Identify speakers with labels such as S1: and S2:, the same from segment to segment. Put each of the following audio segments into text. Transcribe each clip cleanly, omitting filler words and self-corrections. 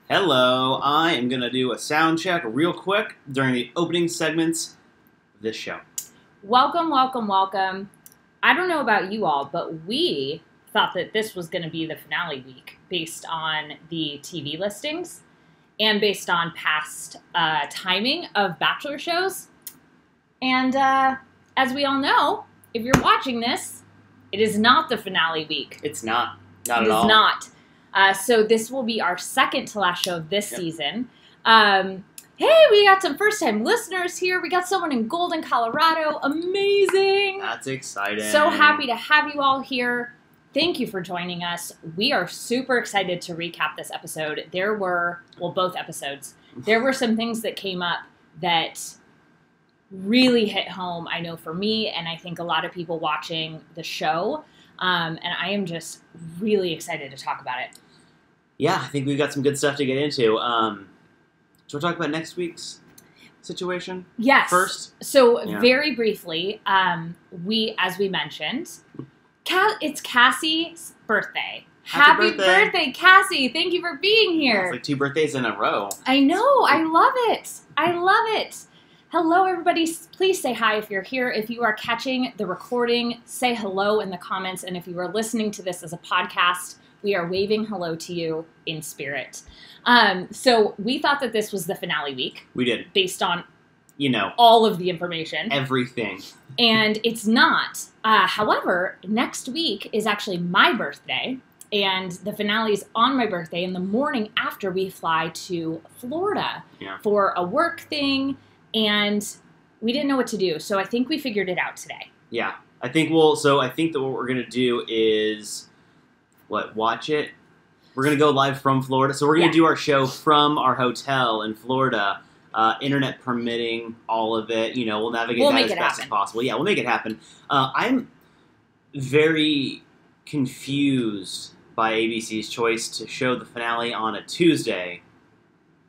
S1: Hello, I am going to do a sound check real quick during the opening segments of this show.
S2: Welcome, welcome, welcome. I don't know about you all, but we thought that this was going to be the finale week based on the TV listings and based on past timing of Bachelor shows. And as we all know, if you're watching this, it is not the finale week.
S1: It's not. Not at all.
S2: It is not. So this will be our second to last show of this season. Hey, we got some first-time listeners here. We got someone in Golden, Colorado. Amazing.
S1: That's exciting.
S2: So happy to have you all here. Thank you for joining us. We are super excited to recap this episode. There were, well, both episodes. There were some things that came up that really hit home, I know for me, and I think a lot of people watching the show. And I am just really excited to talk about it.
S1: Yeah, I think we've got some good stuff to get into. So we'll talk about next week's situation?
S2: Yes.
S1: First?
S2: So very briefly, as we mentioned, it's Cassie's birthday. Happy birthday, Cassie. Thank you for being here.
S1: It's like 2 birthdays in a row.
S2: I know. I love it. I love it. Hello, everybody. Please say hi if you're here. If you are catching the recording, say hello in the comments. And if you are listening to this as a podcast, we are waving hello to you in spirit. So we thought that this was the finale week.
S1: We did.
S2: Based on, all of the information.
S1: Everything.
S2: And it's not. However, next week is actually my birthday. And the finale is on my birthday. And the morning after, we fly to Florida for a work thing. And we didn't know what to do, so I think we figured it out today. Yeah,
S1: I think that what we're going to do is, watch it? We're going to go live from Florida. So we're going to do our show from our hotel in Florida, internet permitting, all of it. We'll navigate that as fast as possible. Yeah, we'll make it happen. I'm very confused by ABC's choice to show the finale on a Tuesday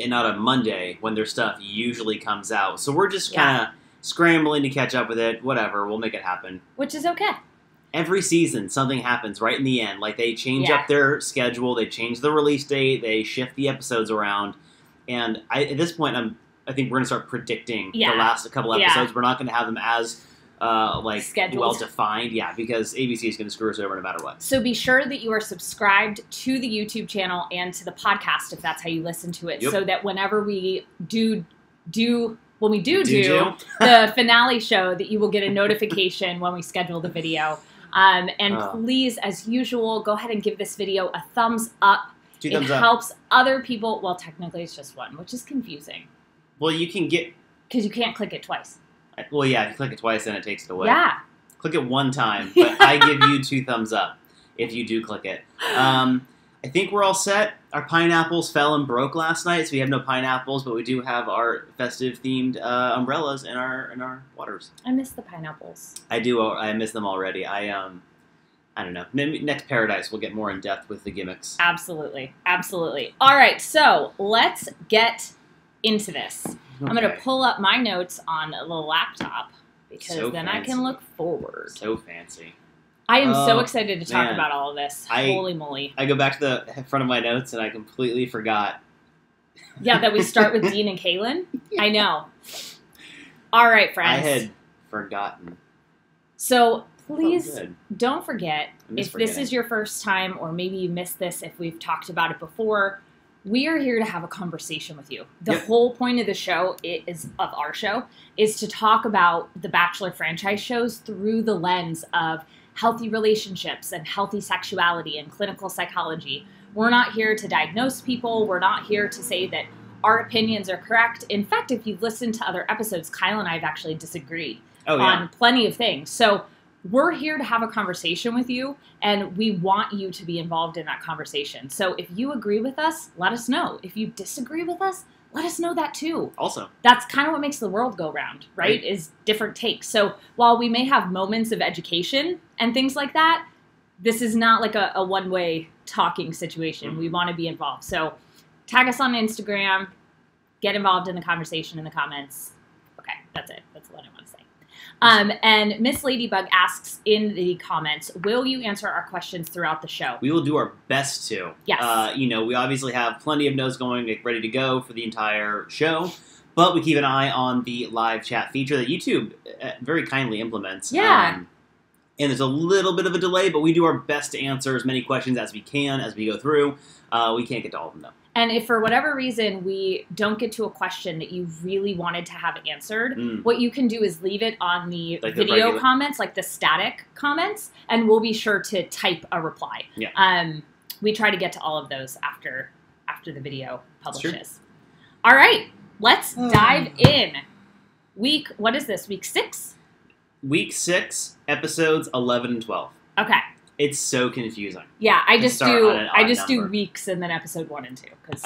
S1: and not a Monday when their stuff usually comes out. So we're just kind of scrambling to catch up with it. Whatever, we'll make it happen.
S2: Which is okay.
S1: Every season, something happens right in the end. Like, they change up their schedule, they change the release date, they shift the episodes around. And at this point, I think we're going to start predicting the last couple episodes. We're not going to have them as
S2: scheduled,
S1: well-defined, because ABC is going to screw us over no matter what.
S2: So be sure that you are subscribed to the YouTube channel and to the podcast if that's how you listen to it, so that whenever we do the finale show, that you will get a notification when we schedule the video. And please, as usual, go ahead and give this video a thumbs up. It helps other people. Well, technically it's just one, which is confusing.
S1: Well, you can get...
S2: Because you can't click it twice.
S1: Well, yeah, if you click it twice, then it takes it away.
S2: Yeah.
S1: Click it one time, but I give you 2 thumbs up if you do click it. I think we're all set. Our pineapples fell and broke last night, so we have no pineapples, but we do have our festive-themed umbrellas in our waters.
S2: I miss the pineapples.
S1: I do. I miss them already. I don't know. Next Paradise, we'll get more in depth with the gimmicks.
S2: Absolutely. Absolutely. All right, so let's get into this. I'm going to pull up my notes on the laptop because then I can look forward.
S1: So fancy.
S2: I am so excited to talk about all of this. Holy moly.
S1: I go back to the front of my notes and I completely forgot.
S2: Yeah, that we start with Dean and Caelynn? I know. All right, friends.
S1: I had forgotten.
S2: So please don't forget, if this is your first time or maybe you missed this if we've talked about it before, we are here to have a conversation with you. The whole point of the show is to talk about the Bachelor franchise shows through the lens of healthy relationships and healthy sexuality and clinical psychology. We're not here to diagnose people. We're not here to say that our opinions are correct. In fact, if you've listened to other episodes, Kyle and I have actually disagreed on plenty of things. So we're here to have a conversation with you, and we want you to be involved in that conversation. So if you agree with us, let us know. If you disagree with us, let us know that too.
S1: Also,
S2: that's kind of what makes the world go round, right? Is different takes. So while we may have moments of education and things like that, this is not like a one-way talking situation. We want to be involved. So tag us on Instagram, get involved in the conversation in the comments. Okay, that's it. That's what I want to say. And Miss Ladybug asks in the comments, will you answer our questions throughout the show?
S1: We will do our best to.
S2: Yes.
S1: We obviously have plenty of notes going, like, ready to go for the entire show, but we keep an eye on the live chat feature that YouTube very kindly implements.
S2: Yeah.
S1: And there's a little bit of a delay, but we do our best to answer as many questions as we can as we go through. We can't get to all of them, though.
S2: And if for whatever reason we don't get to a question that you really wanted to have answered, what you can do is leave it on the video comments, like the static comments, and we'll be sure to type a reply.
S1: Yeah.
S2: We try to get to all of those after the video publishes. All right, let's dive in. What is this, week 6?
S1: Week 6, episodes 11 and 12.
S2: Okay.
S1: It's so confusing.
S2: Yeah, I just do weeks and then episode 1 and 2 because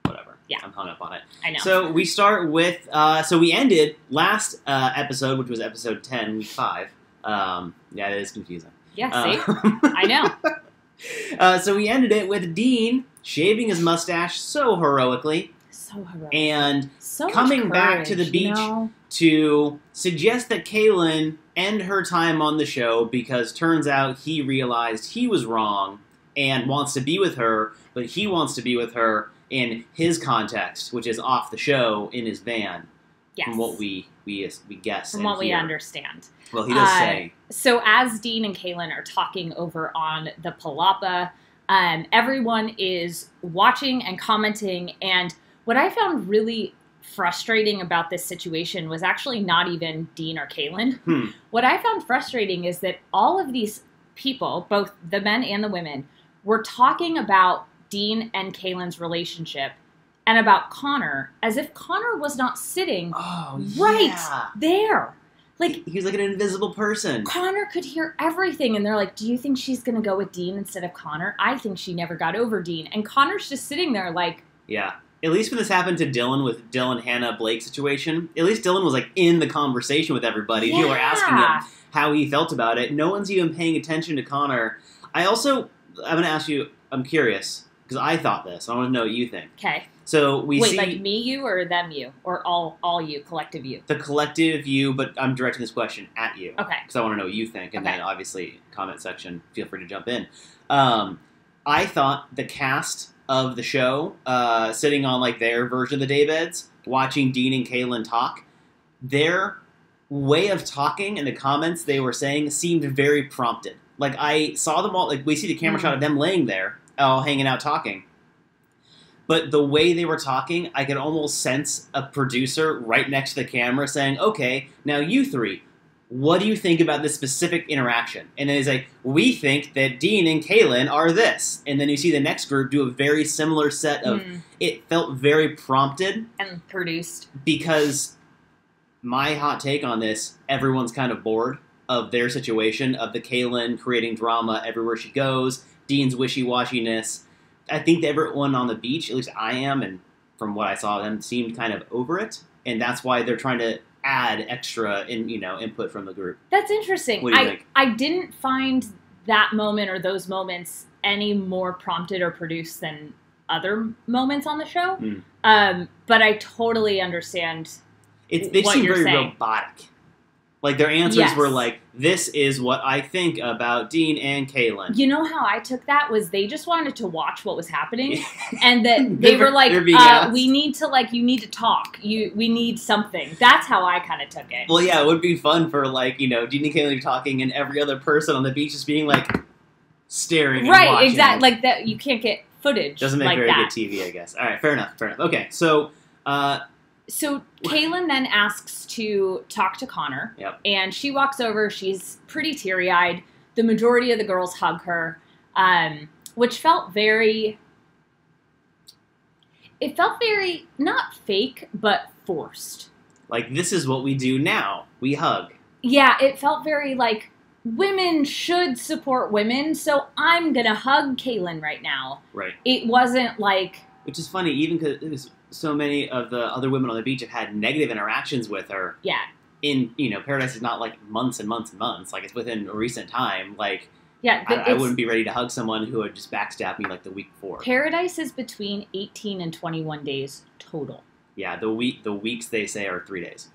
S1: whatever.
S2: Yeah,
S1: I'm hung up on it.
S2: I know.
S1: So we start with so we ended last episode, which was episode 10, week 5. Yeah, it is confusing.
S2: Yeah, see, I
S1: know. So we ended it with Dean shaving his mustache so heroically.
S2: So heroic.
S1: And
S2: so
S1: coming back to the beach to suggest that Caelynn end her time on the show because turns out he realized he was wrong and wants to be with her, but he wants to be with her in his context, which is off the show in his van.
S2: Yes.
S1: From what we guess.
S2: From what we understand.
S1: Well, he does say.
S2: So as Dean and Caelynn are talking over on the palapa, everyone is watching and commenting, and what I found really frustrating about this situation was actually not even Dean or Caelynn. What I found frustrating is that all of these people, both the men and the women, were talking about Dean and Caelynn's relationship and about Connor as if Connor was not sitting right there. Like,
S1: he was like an invisible person.
S2: Connor could hear everything, and they're like, do you think she's going to go with Dean instead of Connor? I think she never got over Dean. And Connor's just sitting there like...
S1: Yeah. At least when this happened to Dylan with Dylan, Hannah, Blake situation, at least Dylan was like in the conversation with everybody. People were asking him how he felt about it. No one's even paying attention to Connor. I'm going to ask you, I'm curious, because I thought this. I want to know what you think.
S2: Okay.
S1: So we see...
S2: Wait, like me, you, or them, you? Or all you, collective you?
S1: The collective you, but I'm directing this question at you.
S2: Okay.
S1: Because I want to know what you think. And then, obviously, comment section, feel free to jump in. I thought the cast of the show, sitting on like their version of the daybeds, watching Dean and Caelynn talk, their way of talking and the comments they were saying seemed very prompted. Like, I saw them all, like, we see the camera shot of them laying there, all hanging out talking. But the way they were talking, I could almost sense a producer right next to the camera saying, okay, now you three, what do you think about this specific interaction? And then he's like, we think that Dean and Caelynn are this. And then you see the next group do a very similar set of... It felt very prompted.
S2: And produced.
S1: Because my hot take on this, everyone's kind of bored of their situation, of the Caelynn creating drama everywhere she goes, Dean's wishy-washiness. I think that everyone on the beach, at least I am, and from what I saw of them, seemed kind of over it. And that's why they're trying to add extra input from the group.
S2: That's interesting.
S1: What do you think?
S2: I didn't find that moment or those moments any more prompted or produced than other moments on the show. But I totally understand
S1: They seem very robotic. Like, their answers were like, this is what I think about Dean and Caelynn.
S2: You know how I took that was they just wanted to watch what was happening. And that they were like, we need to, like, you need to talk. We need something. That's how I kind of took it.
S1: Well, yeah, it would be fun for, like, Dean and Caelynn talking and every other person on the beach just being, like, staring and watching.
S2: Right, exactly. Like, that, you can't get footage
S1: doesn't make
S2: like
S1: very
S2: that.
S1: good TV, I guess. All right, fair enough. Okay, so...
S2: So Caelynn then asks to talk to Connor, and she walks over. She's pretty teary-eyed. The majority of the girls hug her, which felt very... It felt very, not fake, but forced.
S1: Like, this is what we do now. We hug.
S2: Yeah, it felt very like, women should support women, so I'm gonna hug Caelynn right now.
S1: Right.
S2: It wasn't like...
S1: Which is funny, even because so many of the other women on the beach have had negative interactions with her.
S2: Yeah.
S1: In, Paradise is not like months and months and months. Like, it's within a recent time. Like,
S2: yeah,
S1: I wouldn't be ready to hug someone who had just backstabbed me like the week before.
S2: Paradise is between 18 and 21 days total.
S1: Yeah, the weeks they say are 3 days.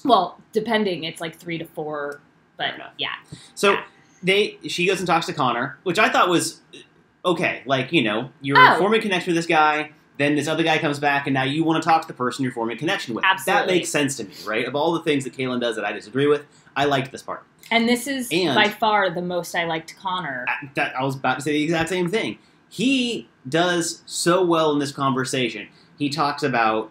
S2: Well, depending, it's like 3 to 4, but yeah.
S1: So she goes and talks to Connor, which I thought was okay. Like, you're forming a connection with this guy, then this other guy comes back, and now you want to talk to the person you're forming a connection with.
S2: Absolutely.
S1: That makes sense to me, right? Of all the things that Caelynn does that I disagree with, I liked this part.
S2: And this is by far the most I liked Connor.
S1: I was about to say the exact same thing. He does so well in this conversation. He talks about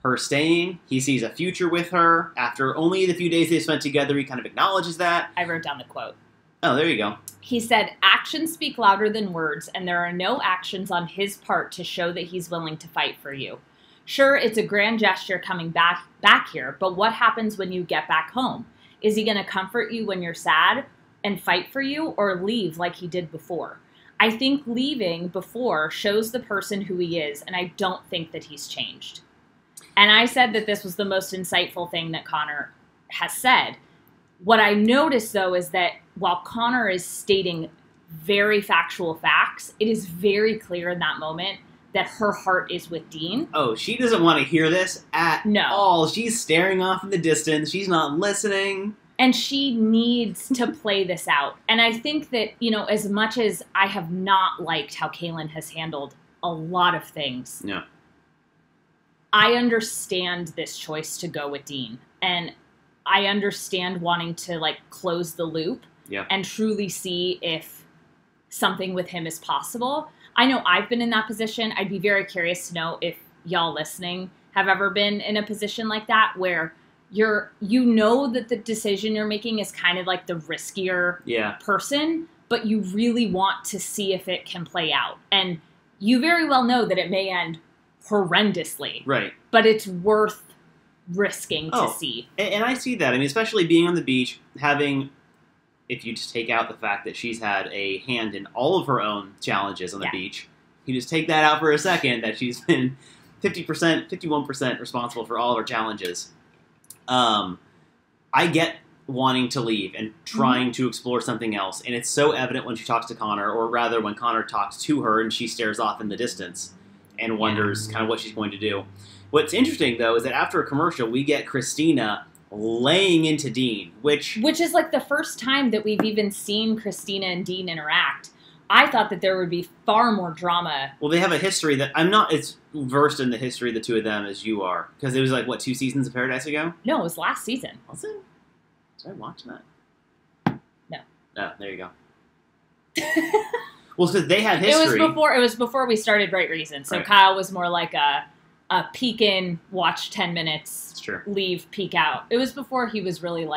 S1: her staying. He sees a future with her. After only the few days they spent together, he kind of acknowledges that.
S2: I wrote down the quote.
S1: Oh, there you go.
S2: He said, "Actions speak louder than words, and there are no actions on his part to show that he's willing to fight for you. Sure, it's a grand gesture coming back here, but what happens when you get back home? Is he going to comfort you when you're sad and fight for you, or leave like he did before? I think leaving before shows the person who he is, and I don't think that he's changed." And I said that this was the most insightful thing that Connor has said. What I noticed, though, is that while Connor is stating very factual facts, it is very clear in that moment that her heart is with Dean.
S1: Oh, she doesn't want to hear this at all. She's staring off in the distance. She's not listening.
S2: And she needs to play this out. And I think that, as much as I have not liked how Caelynn has handled a lot of things, I understand this choice to go with Dean. And I understand wanting to, close the loop and truly see if something with him is possible. I know I've been in that position. I'd be very curious to know if y'all listening have ever been in a position like that where you know that the decision you're making is kind of like the riskier person, but you really want to see if it can play out. And you very well know that it may end horrendously.
S1: Right.
S2: But it's worth risking to see.
S1: And I see that. I mean, especially being on the beach, having, if you just take out the fact that she's had a hand in all of her own challenges on the beach, you just take that out for a second, that she's been 50%, 51% responsible for all of her challenges. I get wanting to leave and trying to explore something else, and it's so evident when she talks to Connor, or rather when Connor talks to her and she stares off in the distance and wonders kind of what she's going to do. What's interesting, though, is that after a commercial, we get Kristina laying into Dean, which
S2: is like the first time that we've even seen Kristina and Dean interact. I thought that there would be far more drama.
S1: Well, they have a history that I'm not as versed in the history of the two of them as you are, because it was 2 seasons of Paradise ago?
S2: No, it was last season.
S1: Was it? Was I watching that?
S2: No.
S1: Oh, there you go. Well, because they had history.
S2: It was before we started Right Reason. So Kyle was more like a peek in, watch 10 minutes, leave, peek out. It was before he was really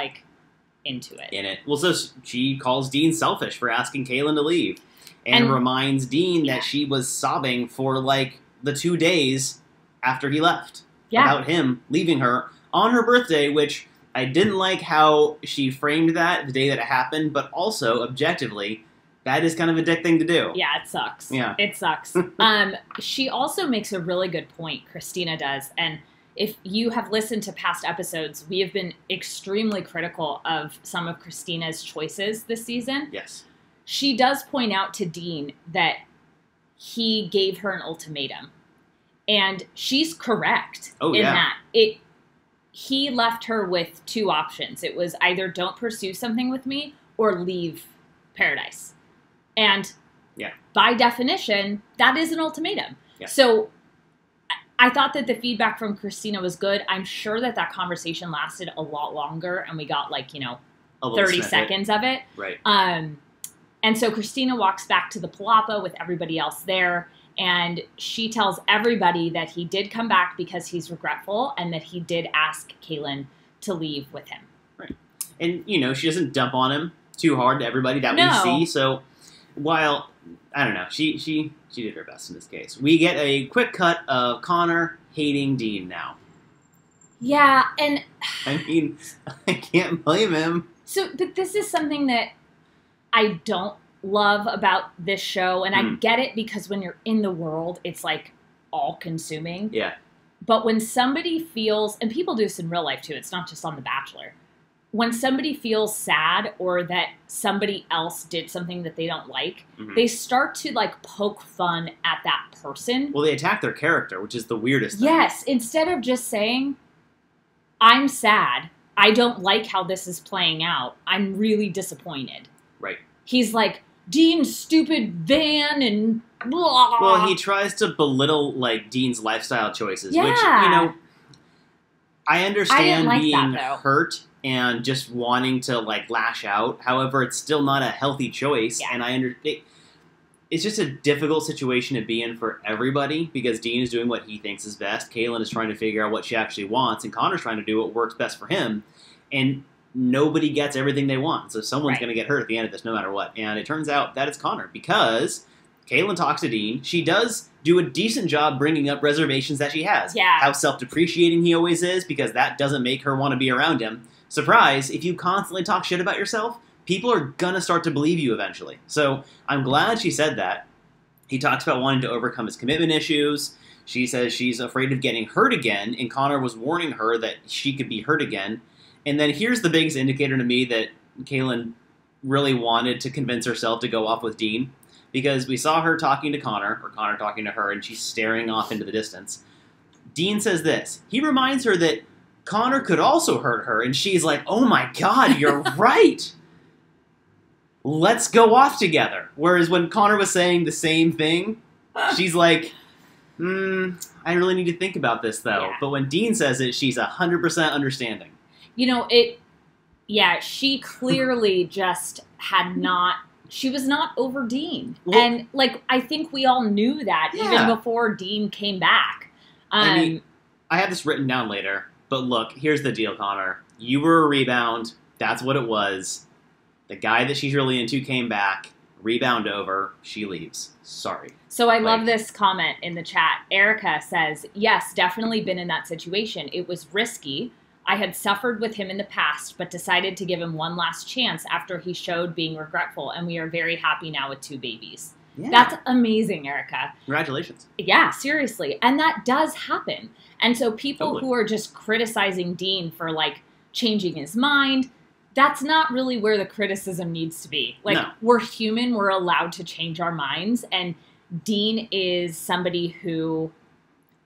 S2: into it.
S1: In it. Well, so she calls Dean selfish for asking Caelynn to leave, and reminds Dean that she was sobbing for the 2 days after he left about him leaving her on her birthday, which I didn't like how she framed that the day that it happened, but also objectively, that is kind of a dick thing to do.
S2: Yeah, it sucks.
S1: Yeah.
S2: It sucks. She also makes a really good point, Kristina does, and if you have listened to past episodes, we have been extremely critical of some of Kristina's choices this season.
S1: Yes.
S2: She does point out to Dean that he gave her an ultimatum, and she's correct in that. He left her with 2 options. It was either don't pursue something with me or leave Paradise. And by definition, that is an ultimatum. Yeah. So I thought that the feedback from Kristina was good. I'm sure that conversation lasted a lot longer, and we got 30 seconds of it.
S1: Right.
S2: And so Kristina walks back to the Palapa with everybody else there, and she tells everybody that he did come back because he's regretful and that he did ask Caelynn to leave with him.
S1: Right. And, she doesn't dump on him too hard to everybody that we see, so while, I don't know, she did her best in this case. We get a quick cut of Connor hating Dean now.
S2: Yeah, and
S1: I mean, I can't blame him.
S2: So, but this is something that I don't love about this show, and I get it because when you're in the world, it's all-consuming.
S1: Yeah.
S2: But when somebody feels, and people do this in real life too, it's not just on The Bachelor, when somebody feels sad or that somebody else did something that they don't like, they start to poke fun at that person.
S1: Well, they attack their character, which is the weirdest thing.
S2: Yes, instead of just saying, I'm sad. I don't like how this is playing out. I'm really disappointed.
S1: Right.
S2: He's like, Dean's stupid van and blah.
S1: Well, he tries to belittle, like, Dean's lifestyle choices,
S2: yeah.
S1: which, you know, I understand being
S2: that,
S1: hurt and just wanting to, like, lash out. However, it's still not a healthy choice,
S2: yeah.
S1: and it's just a difficult situation to be in for everybody, because Dean is doing what he thinks is best, Caelynn is trying to figure out what she actually wants, and Connor's trying to do what works best for him, and nobody gets everything they want, so someone's going to get hurt at the end of this no matter what, and it turns out that it's Connor, because Caelynn talks to Dean. She does do a decent job bringing up reservations that she has.
S2: Yeah.
S1: How self-depreciating he always is, because that doesn't make her want to be around him. Surprise, if you constantly talk shit about yourself, people are going to start to believe you eventually. So I'm glad she said that. He talks about wanting to overcome his commitment issues. She says she's afraid of getting hurt again, and Connor was warning her that she could be hurt again. And then here's the biggest indicator to me that Caelynn really wanted to convince herself to go off with Dean, because we saw her talking to Connor, or Connor talking to her, and she's staring off into the distance. Dean says this. He reminds her that Connor could also hurt her, and she's like, oh my god, you're right! Let's go off together. Whereas when Connor was saying the same thing, she's like, I really need to think about this, though. Yeah. But when Dean says it, she's 100% understanding.
S2: You know, she clearly just she was not over Dean. Well, and, like, I think we all knew that even before Dean came back.
S1: I mean, I have this written down later, but look, here's the deal, Connor. You were a rebound. That's what it was. The guy that she's really into came back. Rebound over. She leaves. Sorry.
S2: So I love this comment in the chat. Erica says, yes, definitely been in that situation. It was risky. I had suffered with him in the past, but decided to give him one last chance after he showed being regretful, and we are very happy now with 2 babies. Yeah. That's amazing, Erica.
S1: Congratulations.
S2: Yeah, seriously. And that does happen. And so people who are just criticizing Dean for, like, changing his mind, that's not really where the criticism needs to be. Like, we're human, we're allowed to change our minds, and Dean is somebody who,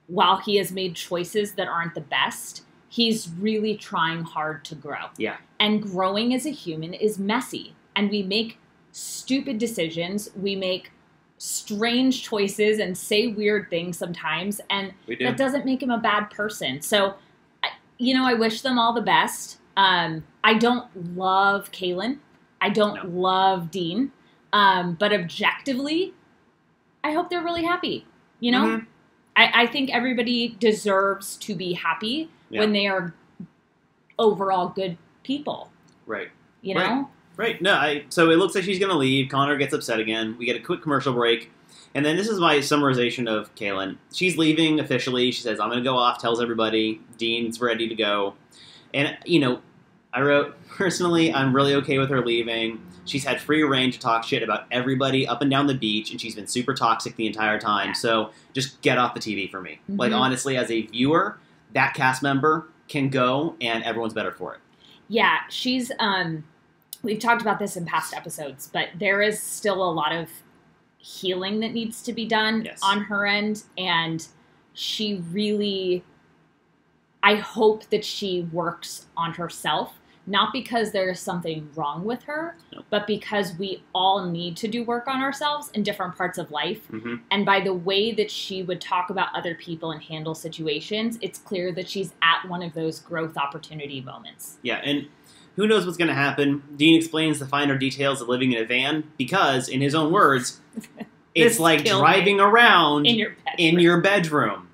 S2: while he has made choices that aren't the best, he's really trying hard to grow. Yeah. And growing as a human is messy. And we make stupid decisions. We make strange choices and say weird things sometimes. And that doesn't make him a bad person. So, you know, I wish them all the best. I don't love Caelynn. I don't love Dean. But objectively, I hope they're really happy. You know? Mm-hmm. I think everybody deserves to be happy when they are overall good people. Right. You know?
S1: Right. No, so it looks like she's going to leave. Connor gets upset again. We get a quick commercial break. And then this is my summarization of Caelynn. She's leaving officially. She says, I'm going to go off, tells everybody. Dean's ready to go. And, you know, I wrote, personally, I'm really okay with her leaving. She's had free reign to talk shit about everybody up and down the beach, and she's been super toxic the entire time. So just get off the TV for me. Mm-hmm. Like, honestly, as a viewer, that cast member can go, and everyone's better for it.
S2: Yeah, she's, we've talked about this in past episodes, but there is still a lot of healing that needs to be done on her end, and she really, I hope that she works on herself. Not because there is something wrong with her, but because we all need to do work on ourselves in different parts of life. Mm-hmm. And by the way that she would talk about other people and handle situations, it's clear that she's at one of those growth opportunity moments.
S1: Yeah, and who knows what's going to happen. Dean explains the finer details of living in a van because, in his own words, it's like driving around in your bedroom.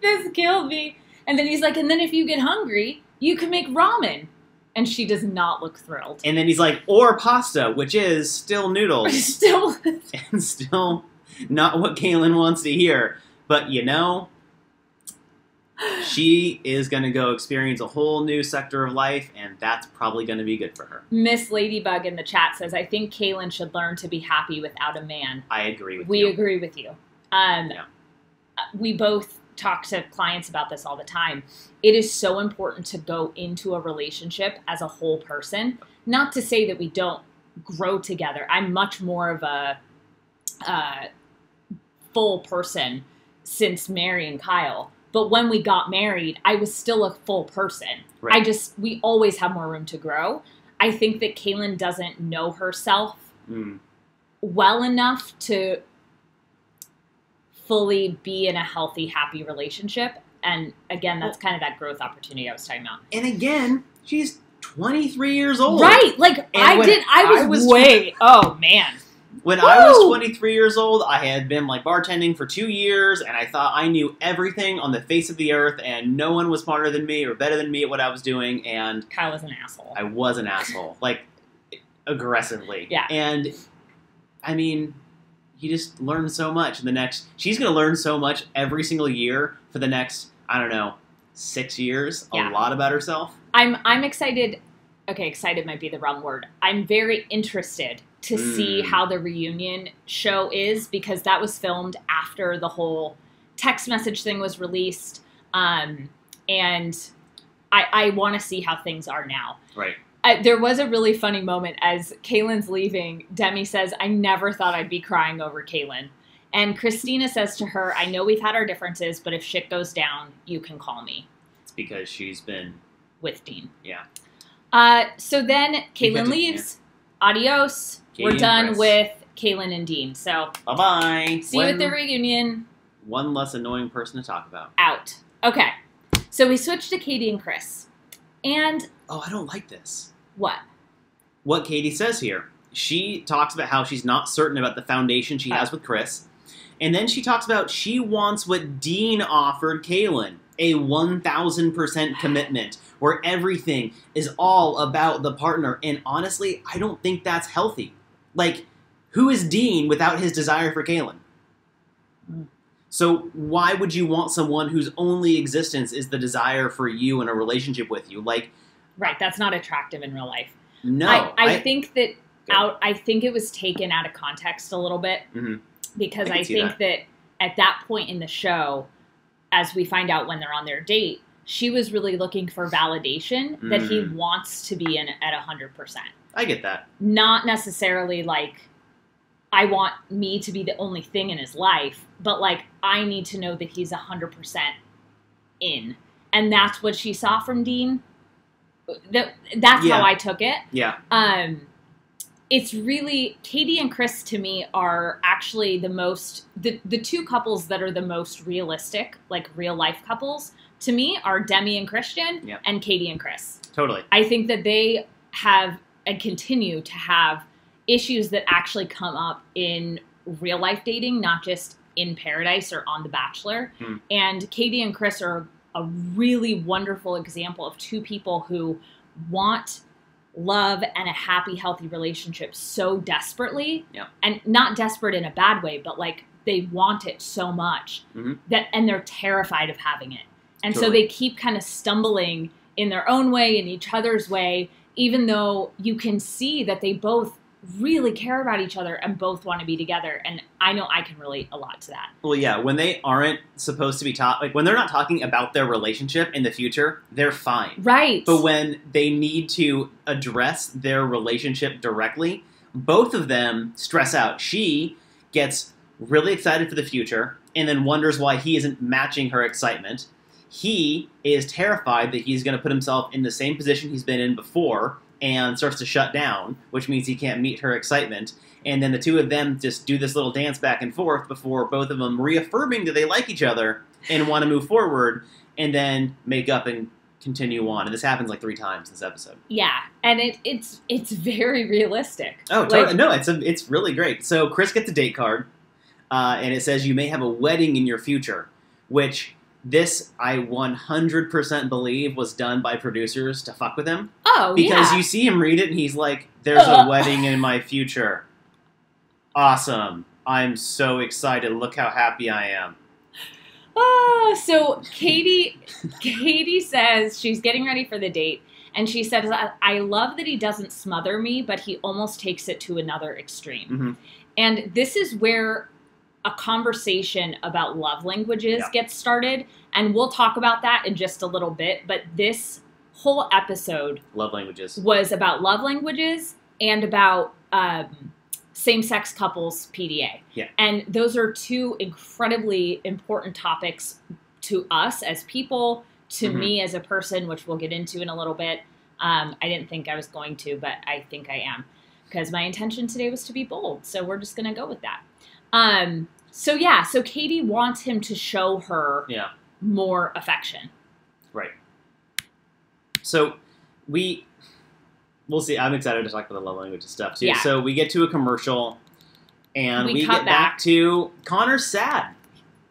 S2: This killed me. And then he's like, and then if you get hungry, you can make ramen. And she does not look thrilled.
S1: And then he's like, or pasta, which is still noodles. And still not what Caelynn wants to hear. But, you know, she is going to go experience a whole new sector of life, and that's probably going to be good for her.
S2: Miss Ladybug in the chat says, I think Caelynn should learn to be happy without a man.
S1: I agree with you.
S2: We agree with you. We both talk to clients about this all the time. It is so important to go into a relationship as a whole person. Not to say that we don't grow together. I'm much more of a full person since marrying Kyle. But when we got married, I was still a full person.
S1: Right.
S2: We always have more room to grow. I think that Caelynn doesn't know herself well enough to fully be in a healthy, happy relationship. And again, that's kind of that growth opportunity I was talking about.
S1: And again, she's 23 years old.
S2: Right. Like, I was way, oh man.
S1: When I was 23 years old, I had been like bartending for 2 years, and I thought I knew everything on the face of the earth, and no one was smarter than me or better than me at what I was doing, and
S2: Kyle was an asshole.
S1: I was an asshole. Like, aggressively.
S2: Yeah.
S1: And, I mean, you just learn so much. She's going to learn so much every single year for the next, I don't know, 6 years. A lot about herself.
S2: I'm excited. Okay, excited might be the wrong word. I'm very interested to see how the reunion show is, because that was filmed after the whole text message thing was released. And I want to see how things are now.
S1: Right.
S2: There was a really funny moment as Caelynn's leaving. Demi says, I never thought I'd be crying over Caelynn. And Kristina says to her, I know we've had our differences, but if shit goes down, you can call me.
S1: It's because she's been
S2: with Dean.
S1: Yeah.
S2: So then Caelynn leaves. Yeah. Adios. Katie, we're done with Caelynn and Dean. So
S1: bye-bye.
S2: See you at the reunion.
S1: One less annoying person to talk about.
S2: Out. Okay. So we switched to Katie and Chris. And
S1: I don't like this.
S2: What?
S1: What Katie says here. She talks about how she's not certain about the foundation she has with Chris. And then she talks about she wants what Dean offered Caelynn. A 1,000% commitment where everything is all about the partner. And honestly, I don't think that's healthy. Like, who is Dean without his desire for Caelynn? So why would you want someone whose only existence is the desire for you in a relationship with you? Like,
S2: right, that's not attractive in real life.
S1: No.
S2: I think that I think it was taken out of context a little bit. Because I think that at that point in the show, as we find out when they're on their date, she was really looking for validation that he wants to be in at 100%.
S1: I get that.
S2: Not necessarily like, I want me to be the only thing in his life, but like, I need to know that he's 100% in. And that's what she saw from Dean. That's how I took it.
S1: Yeah.
S2: It's really, Katie and Chris to me are actually the two couples that are the most realistic, like real life couples to me are Demi and Kristian and Katie and Chris.
S1: Totally.
S2: I think that they have and continue to have issues that actually come up in real life dating, not just in Paradise or on The Bachelor. And Katie and Chris are a really wonderful example of two people who want love and a happy, healthy relationship so desperately. And not desperate in a bad way, but like they want it so much that, and they're terrified of having it. And so they keep kind of stumbling in their own way, in each other's way, even though you can see that they both really care about each other and both want to be together. And I know I can relate a lot to that.
S1: Well, yeah, when they aren't supposed to be like when they're not talking about their relationship in the future, they're fine.
S2: Right.
S1: But when they need to address their relationship directly, both of them stress out. She gets really excited for the future and then wonders why he isn't matching her excitement. He is terrified that he's going to put himself in the same position he's been in before and starts to shut down, which means he can't meet her excitement. And then the two of them just do this little dance back and forth before both of them reaffirming that they like each other and want to move forward and then make up and continue on. And this happens like 3 times this episode.
S2: Yeah, and it's very realistic.
S1: Oh, totally. No, it's really great. So Chris gets a date card, and it says you may have a wedding in your future, which... This, I 100% believe, was done by producers to fuck with him.
S2: Oh,
S1: because you see him read it, and he's like, there's a wedding in my future. Awesome. I'm so excited. Look how happy I am.
S2: So Katie says she's getting ready for the date, and she says, I love that he doesn't smother me, but he almost takes it to another extreme. And this is where... a conversation about love languages gets started, and we'll talk about that in just a little bit, but this whole episode
S1: love languages
S2: was about love languages and about same-sex couples PDA. And those are two incredibly important topics to us as people, to me as a person, which we'll get into in a little bit. I didn't think I was going to, but I think I am. Because my intention today was to be bold. So we're just going to go with that. So Katie wants him to show her more affection.
S1: Right. So we'll see. I'm excited to talk about the love language and stuff too. Yeah. So we get to a commercial and we get back to Connor's sad.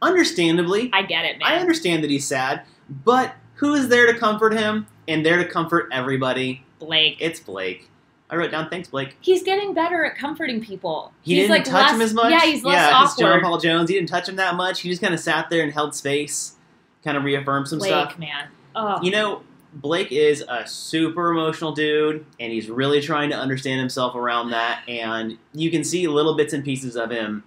S1: Understandably.
S2: I get it, man.
S1: I understand that he's sad, but who is there to comfort him and there to comfort everybody?
S2: Blake.
S1: It's Blake. I wrote down, thanks, Blake.
S2: He's getting better at comforting people.
S1: He didn't touch him as much?
S2: Yeah, he's less awkward.
S1: John Paul Jones, he didn't touch him that much. He just kind of sat there and held space, kind of reaffirmed some stuff.
S2: Blake, man. Oh.
S1: You know, Blake is a super emotional dude, and he's really trying to understand himself around that, and you can see little bits and pieces of him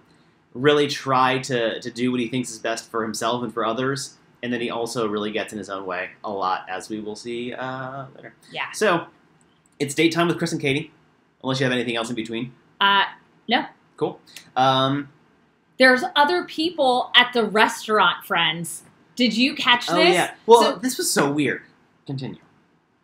S1: really try to do what he thinks is best for himself and for others, and then he also really gets in his own way a lot, as we will see later.
S2: Yeah.
S1: So, it's date time with Chris and Katie, unless you have anything else in between.
S2: No.
S1: Cool.
S2: There's other people at the restaurant, friends. Did you catch this?
S1: Oh, yeah. Well, this was so weird. Continue.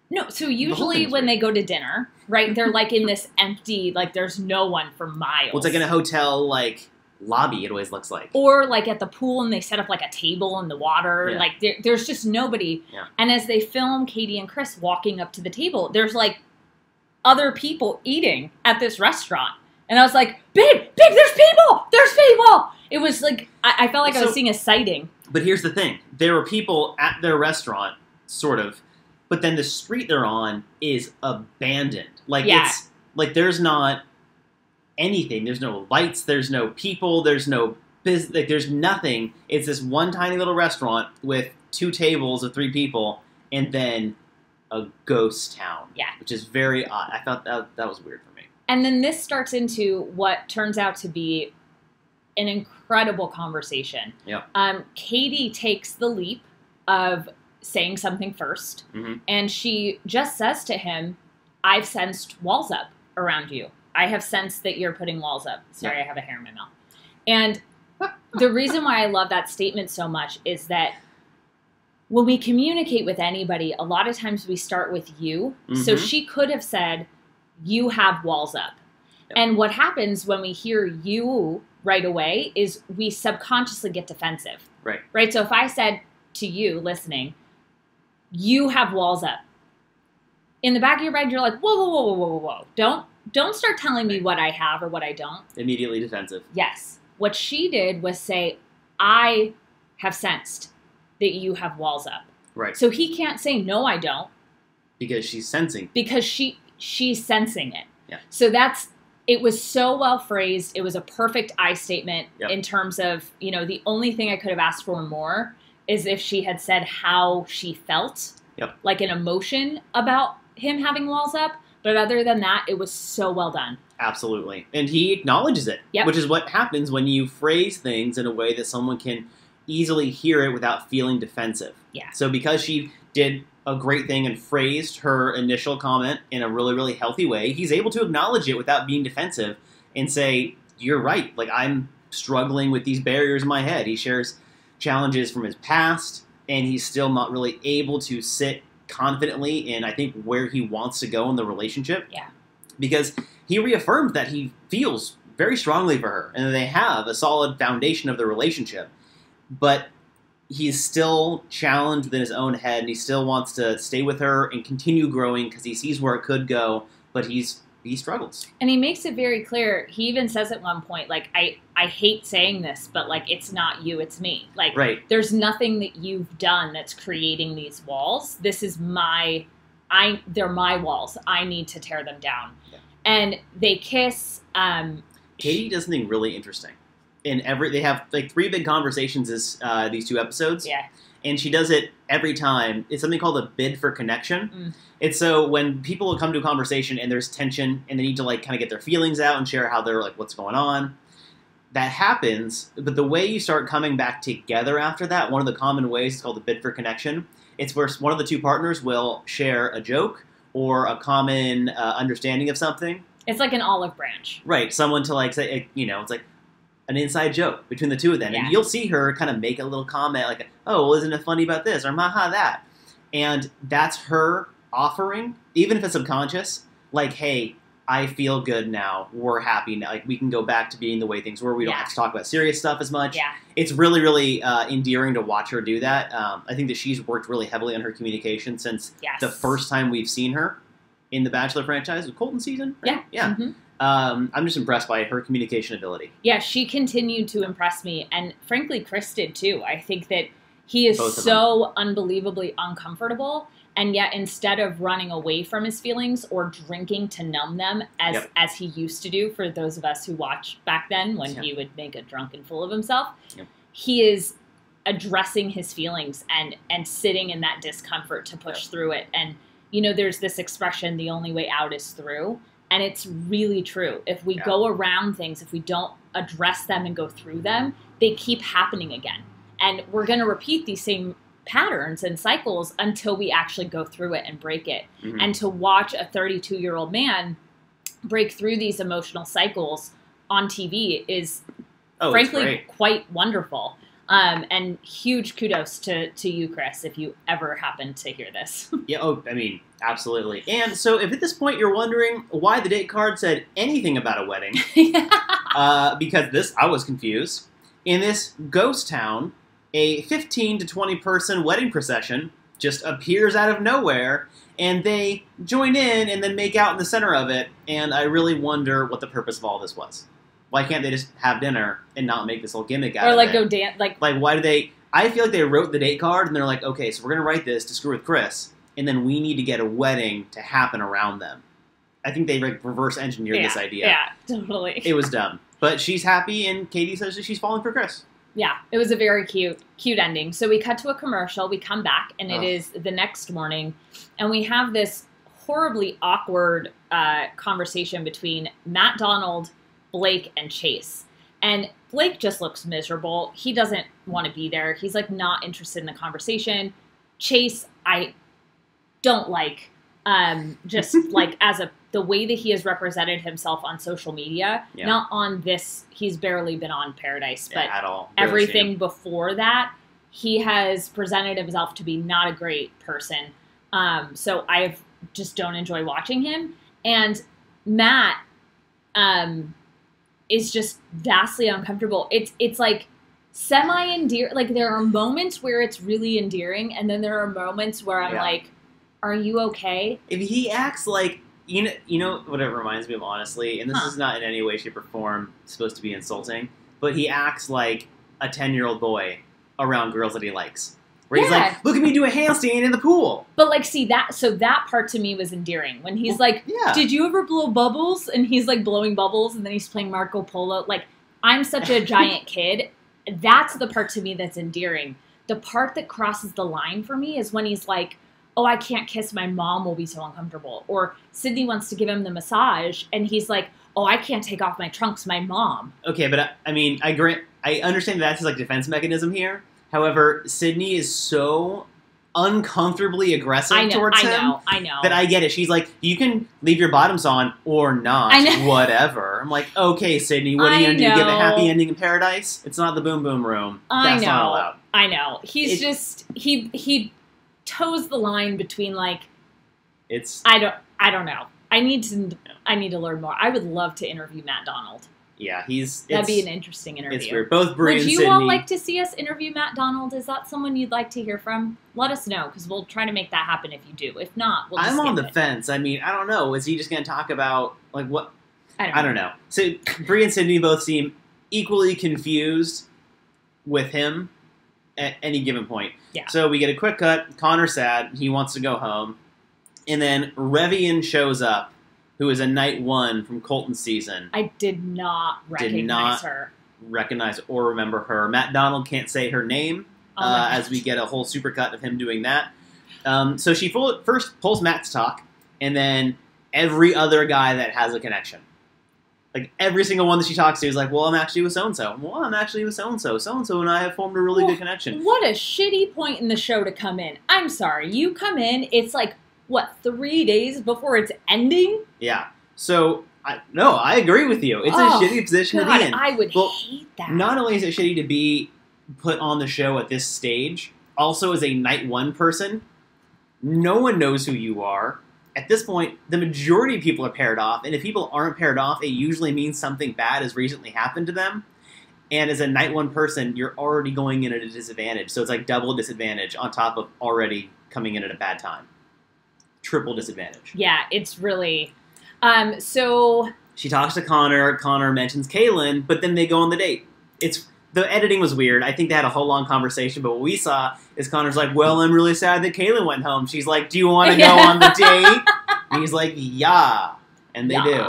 S2: No, so usually when they go to dinner, right, they're like in this empty, like there's no one for miles.
S1: Well, it's like in a hotel, like, lobby, it always looks like.
S2: Or like at the pool and they set up like a table in the water. Yeah. Like there's just nobody.
S1: Yeah.
S2: And as they film Katie and Chris walking up to the table, there's like other people eating at this restaurant. And I was like, babe, there's people! There's people! It was like, I felt like I was seeing a sighting.
S1: But here's the thing. There were people at their restaurant, sort of, but then the street they're on is abandoned. Like, it's, like, there's not anything. There's no lights, there's no people, there's no business, like, there's nothing. It's this one tiny little restaurant with 2 tables of 3 people, and then a ghost town.
S2: Yeah.
S1: Which is very odd. I thought that was weird for me.
S2: And then this starts into what turns out to be an incredible conversation.
S1: Yeah.
S2: Katie takes the leap of saying something first, and she just says to him, I've sensed walls up around you. I have sensed that you're putting walls up. Sorry, I have a hair in my mouth. And the reason why I love that statement so much is that when we communicate with anybody, a lot of times we start with you. So she could have said, you have walls up. Yep. And what happens when we hear you right away is we subconsciously get defensive.
S1: Right.
S2: Right? So if I said to you listening, you have walls up. In the back of your mind, you're like, whoa. Don't start telling me what I have or what I don't.
S1: Immediately defensive.
S2: Yes. What she did was say, I have sensed that you have walls up.
S1: Right.
S2: So he can't say, no, I don't.
S1: Because she's sensing.
S2: Because she's sensing it.
S1: Yeah.
S2: So it was so well phrased. It was a perfect I statement in terms of, the only thing I could have asked for more is if she had said how she felt, like an emotion about him having walls up. But other than that, it was so well done. Absolutely.
S1: And he acknowledges it, which is what happens when you phrase things in a way that someone can easily hear it without feeling defensive.
S2: Yeah.
S1: So because she did a great thing and phrased her initial comment in a really, really healthy way, he's able to acknowledge it without being defensive and say, you're right, like I'm struggling with these barriers in my head. He shares challenges from his past, and he's still not really able to sit confidently in, I think, where he wants to go in the relationship.
S2: Yeah.
S1: Because he reaffirmed that he feels very strongly for her, and that they have a solid foundation of the relationship. But he's still challenged within his own head, and he still wants to stay with her and continue growing because he sees where it could go, but he struggles.
S2: And he makes it very clear. He even says at one point, like, I hate saying this, but, like, it's not you, it's me. Like, there's nothing that you've done that's creating these walls. This is they're my walls. I need to tear them down. Yeah. And they kiss.
S1: Katie does something really interesting. They have like 3 big conversations these 2 episodes.
S2: Yeah.
S1: And she does it every time. It's something called a bid for connection. It's so when people will come to a conversation and there's tension and they need to like kind of get their feelings out and share how they're like, what's going on. That happens, but the way you start coming back together after that, one of the common ways is called the bid for connection. It's where one of the 2 partners will share a joke or a common understanding of something.
S2: It's like an olive branch.
S1: Right. Someone to like say, it's like, an inside joke between the two of them.
S2: Yeah.
S1: And you'll see her kind of make a little comment like, oh, well, isn't it funny about this? Or maha that. And that's her offering, even if it's subconscious, like, hey, I feel good now. We're happy now. Like, we can go back to being the way things were. We don't have to talk about serious stuff as much.
S2: Yeah.
S1: It's really, really endearing to watch her do that. I think that she's worked really heavily on her communication since the first time we've seen her in the Bachelor franchise, the Colton season. Right? Yeah.
S2: Mm-hmm.
S1: I'm just impressed by her communication ability.
S2: Yeah, she continued to impress me. And frankly, Chris did too. I think that he is so unbelievably uncomfortable. And yet, instead of running away from his feelings or drinking to numb them, as he used to do for those of us who watched back then when he would make a drunken fool of himself, he is addressing his feelings and sitting in that discomfort to push through it. And, you know, there's this expression, the only way out is through. And it's really true. If we go around things, if we don't address them and go through them, they keep happening again. And we're going to repeat these same patterns and cycles until we actually go through it and break it. Mm-hmm. And to watch a 32-year-old man break through these emotional cycles on TV is frankly quite wonderful. And huge kudos to you, Chris, if you ever happen to hear this.
S1: I mean, absolutely. And so if at this point you're wondering why the date card said anything about a wedding, because I was confused. In this ghost town, a 15 to 20 person wedding procession just appears out of nowhere, and they join in and then make out in the center of it, and I really wonder what the purpose of all this was. Why can't they just have dinner and not make this whole gimmick out of it?
S2: Or, like, go dance, like,
S1: why do they... I feel like they wrote the date card, and they're like, okay, so we're going to write this to screw with Chris, and then we need to get a wedding to happen around them. I think they reverse engineered this idea.
S2: Yeah, totally.
S1: It was dumb. But she's happy, and Katie says that she's falling for Chris.
S2: Yeah, it was a very cute ending. So we cut to a commercial, we come back, and it is the next morning, and we have this horribly awkward conversation between Matt Donald, Blake, and Chase. And Blake just looks miserable. He doesn't want to be there. He's, like, not interested in the conversation. Chase, I don't like, just, like, the way that he has represented himself on social media, not on this, he's barely been on Paradise, but
S1: at all.
S2: Everything before that, he has presented himself to be not a great person. So I just don't enjoy watching him. And Matt is just vastly uncomfortable. It's like semi-endearing. Like, there are moments where it's really endearing, and then there are moments where I'm like, are you okay?
S1: If he acts like... You know what it reminds me of, honestly, and this is not in any way, shape, or form supposed to be insulting, but he acts like a 10-year-old boy around girls that he likes. Where he's like, look at me do a handstand in the pool.
S2: But, like, see, that part to me was endearing. When he's like, did you ever blow bubbles? And he's, like, blowing bubbles, and then he's playing Marco Polo. Like, I'm such a giant kid. That's the part to me that's endearing. The part that crosses the line for me is when he's like, oh, I can't kiss, my mom will be so uncomfortable. Or Sydney wants to give him the massage, and he's like, oh, I can't take off my trunks, my mom.
S1: Okay, but I mean, I understand that's his, like, defense mechanism here. However, Sydney is so uncomfortably aggressive towards him.
S2: I know.
S1: That I get it. She's like, you can leave your bottoms on or not, whatever. I'm like, okay, Sydney, what are you going to do? Give a happy ending in Paradise? It's not the Boom Boom Room. That's not allowed.
S2: I know. He's he toes the line between, like, I don't know. I need to learn more. I would love to interview Matt Donald.
S1: Yeah,
S2: that'd be an interesting interview.
S1: It's weird. Both Brie and Sydney.
S2: Would you all like to see us interview Matt Donald? Is that someone you'd like to hear from? Let us know, because we'll try to make that happen if you do. If not, we'll just
S1: I'm on the fence. I mean, I don't know. Is he just going to talk about, like, what? I don't know. So Brie and Sydney both seem equally confused with him at any given point.
S2: Yeah.
S1: So we get a quick cut. Connor's sad. He wants to go home. And then Revian shows up, who is a night one from Colton's season.
S2: I did not recognize her.
S1: Recognize or remember her. Matt Donald can't say her name as we get a whole supercut of him doing that. So she first pulls Matt to talk, and then every other guy that has a connection. Like, every single one that she talks to is like, well, I'm actually with so-and-so. Well, I'm actually with so-and-so. So-and-so and I have formed a really good connection.
S2: What a shitty point in the show to come in. I'm sorry. You come in, it's like, what, 3 days before it's ending?
S1: Yeah. So No, I agree with you. It's a shitty position to be in.
S2: I would hate that.
S1: Not only is it shitty to be put on the show at this stage, also as a night one person, no one knows who you are. At this point, the majority of people are paired off, and if people aren't paired off, it usually means something bad has recently happened to them. And as a night one person, you're already going in at a disadvantage. So it's like double disadvantage on top of already coming in at a bad time. Triple disadvantage.
S2: Yeah, it's really... So...
S1: She talks to Connor. Connor mentions Caelynn, but then they go on the date. The editing was weird. I think they had a whole long conversation, but what we saw is Connor's like, well, I'm really sad that Caelynn went home. She's like, do you want to go on the date? And he's like, yeah. And they do.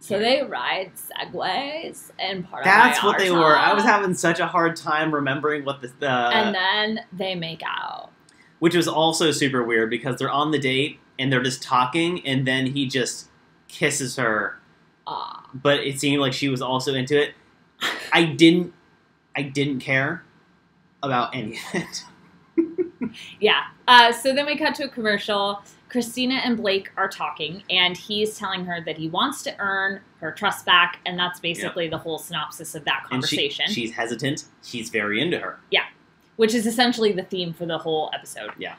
S2: So they ride segways and part
S1: That's
S2: of
S1: what they were. I was having such a hard time remembering what the...
S2: And then they make out.
S1: Which was also super weird because they're on the date and they're just talking and then he just kisses her. But it seemed like she was also into it. I didn't care about any of it.
S2: Yeah. So then we cut to a commercial. Kristina and Blake are talking, and he's telling her that he wants to earn her trust back, and that's basically the whole synopsis of that conversation.
S1: And she's hesitant. He's very into her.
S2: Yeah. Which is essentially the theme for the whole episode.
S1: Yeah.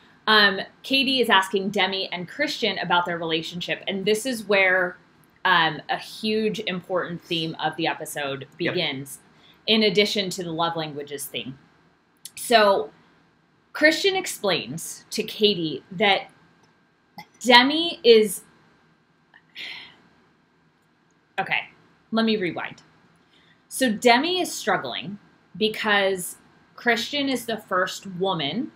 S2: Katie is asking Demi and Kristian about their relationship, and this is where a huge important theme of the episode begins, in addition to the love languages thing. So Kristian explains to Katie that Demi is... Okay, let me rewind. So Demi is struggling because Kristian is the first woman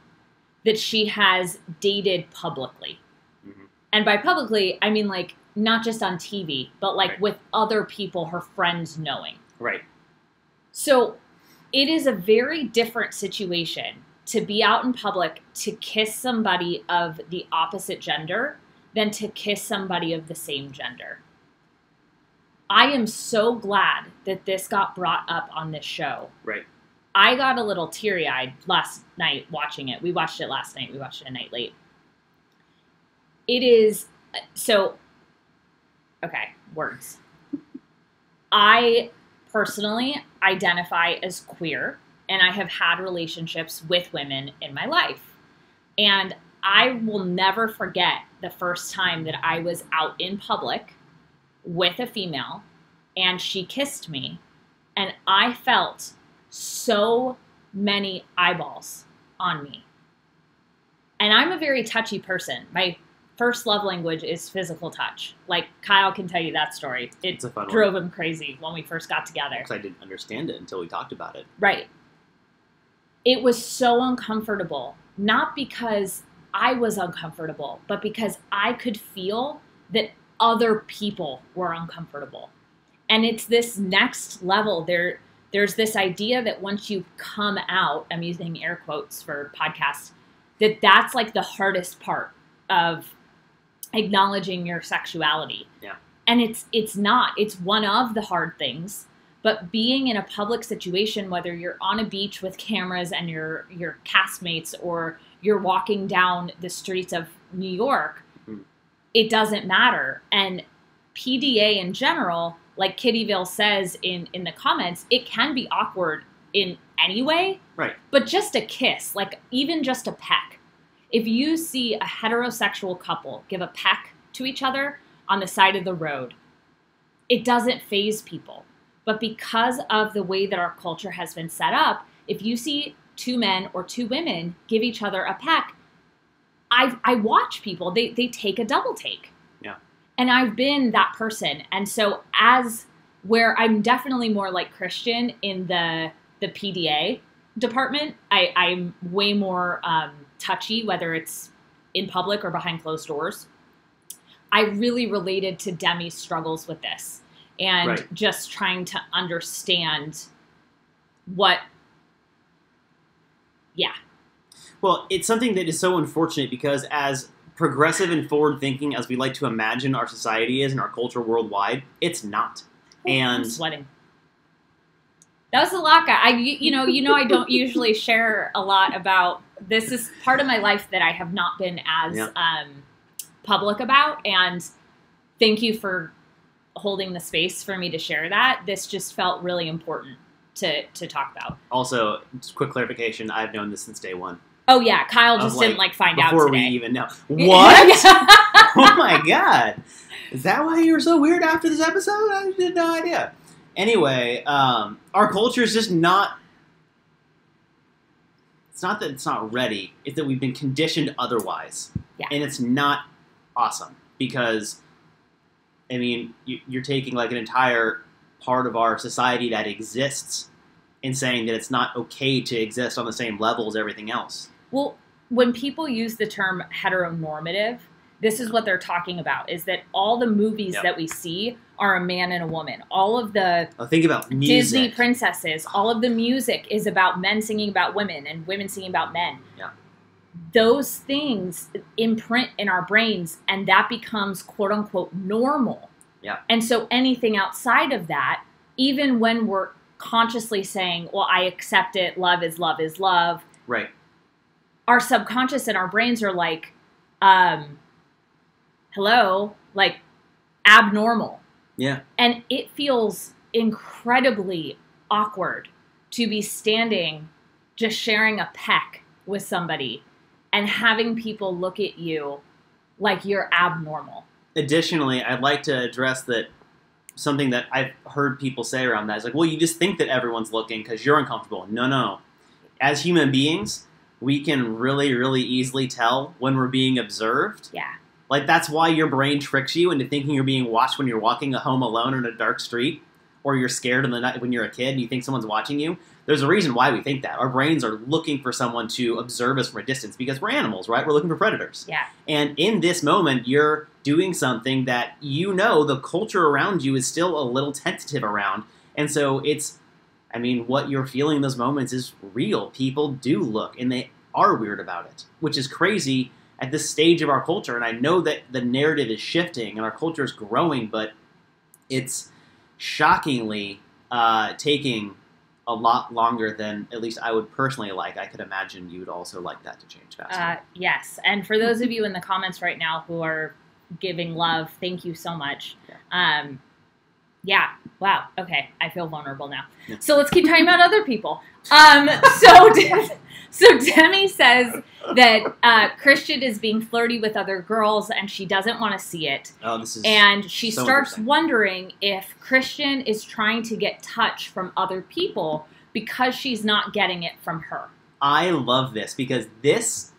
S2: that she has dated publicly. Mm-hmm. And by publicly, I mean like not just on TV, but like with other people, her friends knowing.
S1: Right.
S2: So it is a very different situation to be out in public to kiss somebody of the opposite gender than to kiss somebody of the same gender. I am so glad that this got brought up on this show.
S1: Right.
S2: I got a little teary-eyed last night watching it. We watched it last night. We watched it a night late. It is... So... Okay, words. I personally identify as queer, and I have had relationships with women in my life. And I will never forget the first time that I was out in public with a female, and she kissed me, and I felt so many eyeballs on me. And I'm a very touchy person. My first love language is physical touch. Like, Kyle can tell you that story. It drove him crazy when we first got together.
S1: Because I didn't understand it until we talked about it.
S2: Right. It was so uncomfortable. Not because I was uncomfortable, but because I could feel that other people were uncomfortable. And it's this next level. There's this idea that once you come out, I'm using air quotes for podcasts, that's like the hardest part of acknowledging your sexuality.
S1: Yeah.
S2: And it's not. It's one of the hard things. But being in a public situation, whether you're on a beach with cameras and your castmates or you're walking down the streets of New York, it doesn't matter. And PDA in general, like Kittyville says in the comments, it can be awkward in any way.
S1: Right.
S2: But just a kiss, like even just a peck. If you see a heterosexual couple give a peck to each other on the side of the road, it doesn't faze people. But because of the way that our culture has been set up, if you see two men or two women give each other a peck, I watch people, they take a double take.
S1: Yeah.
S2: And I've been that person. And so where I'm definitely more like Kristian in the PDA department, I'm way more touchy, whether it's in public or behind closed doors. I really related to Demi's struggles with this and just trying to understand
S1: Well, it's something that is so unfortunate because as progressive and forward-thinking as we like to imagine our society is and our culture worldwide, it's not.
S2: I'm sweating. That was a lot, guy. I don't usually share a lot about this. Is part of my life that I have not been as public about. And thank you for holding the space for me to share that. This just felt really important to talk about.
S1: Also, just quick clarification, I've known this since day one.
S2: Oh yeah, Kyle just didn't find out today.
S1: Before we even know. What? Oh my god. Is that why you were so weird after this episode? I had no idea. Anyway, our culture is just not... It's not that it's not ready. It's that we've been conditioned otherwise.
S2: Yeah.
S1: And it's not awesome. Because, I mean, you're taking an entire part of our society that exists and saying that it's not okay to exist on the same level as everything else.
S2: Well, when people use the term heteronormative, this is what they're talking about, is that all the movies that we see are a man and a woman. All of the
S1: think about music.
S2: Disney princesses, all of the music is about men singing about women and women singing about men.
S1: Yeah.
S2: Those things imprint in our brains, and that becomes quote-unquote normal.
S1: Yeah.
S2: And so anything outside of that, even when we're consciously saying, well, I accept it, love is love is love.
S1: Right.
S2: Our subconscious and our brains are like, hello, abnormal.
S1: Yeah.
S2: And it feels incredibly awkward to be standing, just sharing a peck with somebody and having people look at you like you're abnormal.
S1: Additionally, I'd like to address that something that I've heard people say around that is well, you just think that everyone's looking because you're uncomfortable. No. As human beings, we can really, really easily tell when we're being observed.
S2: Yeah.
S1: That's why your brain tricks you into thinking you're being watched when you're walking home alone in a dark street, or you're scared in the night when you're a kid and you think someone's watching you. There's a reason why we think that. Our brains are looking for someone to observe us from a distance because we're animals, right? We're looking for predators.
S2: Yeah.
S1: And in this moment, you're doing something that the culture around you is still a little tentative around. And so what you're feeling in those moments is real. People do look, and they are weird about it, which is crazy at this stage of our culture. And I know that the narrative is shifting and our culture is growing, but it's shockingly taking a lot longer than at least I would personally like. I could imagine you'd also like that to change faster.
S2: Yes. And for those of you in the comments right now who are giving love, thank you so much. Yeah. Wow. Okay. I feel vulnerable now. Yeah. So let's keep talking about other people. So Demi says that Kristian is being flirty with other girls and she doesn't want to see it.
S1: Oh, this is
S2: And she starts wondering if Kristian is trying to get touch from other people because she's not getting it from her.
S1: I love this because this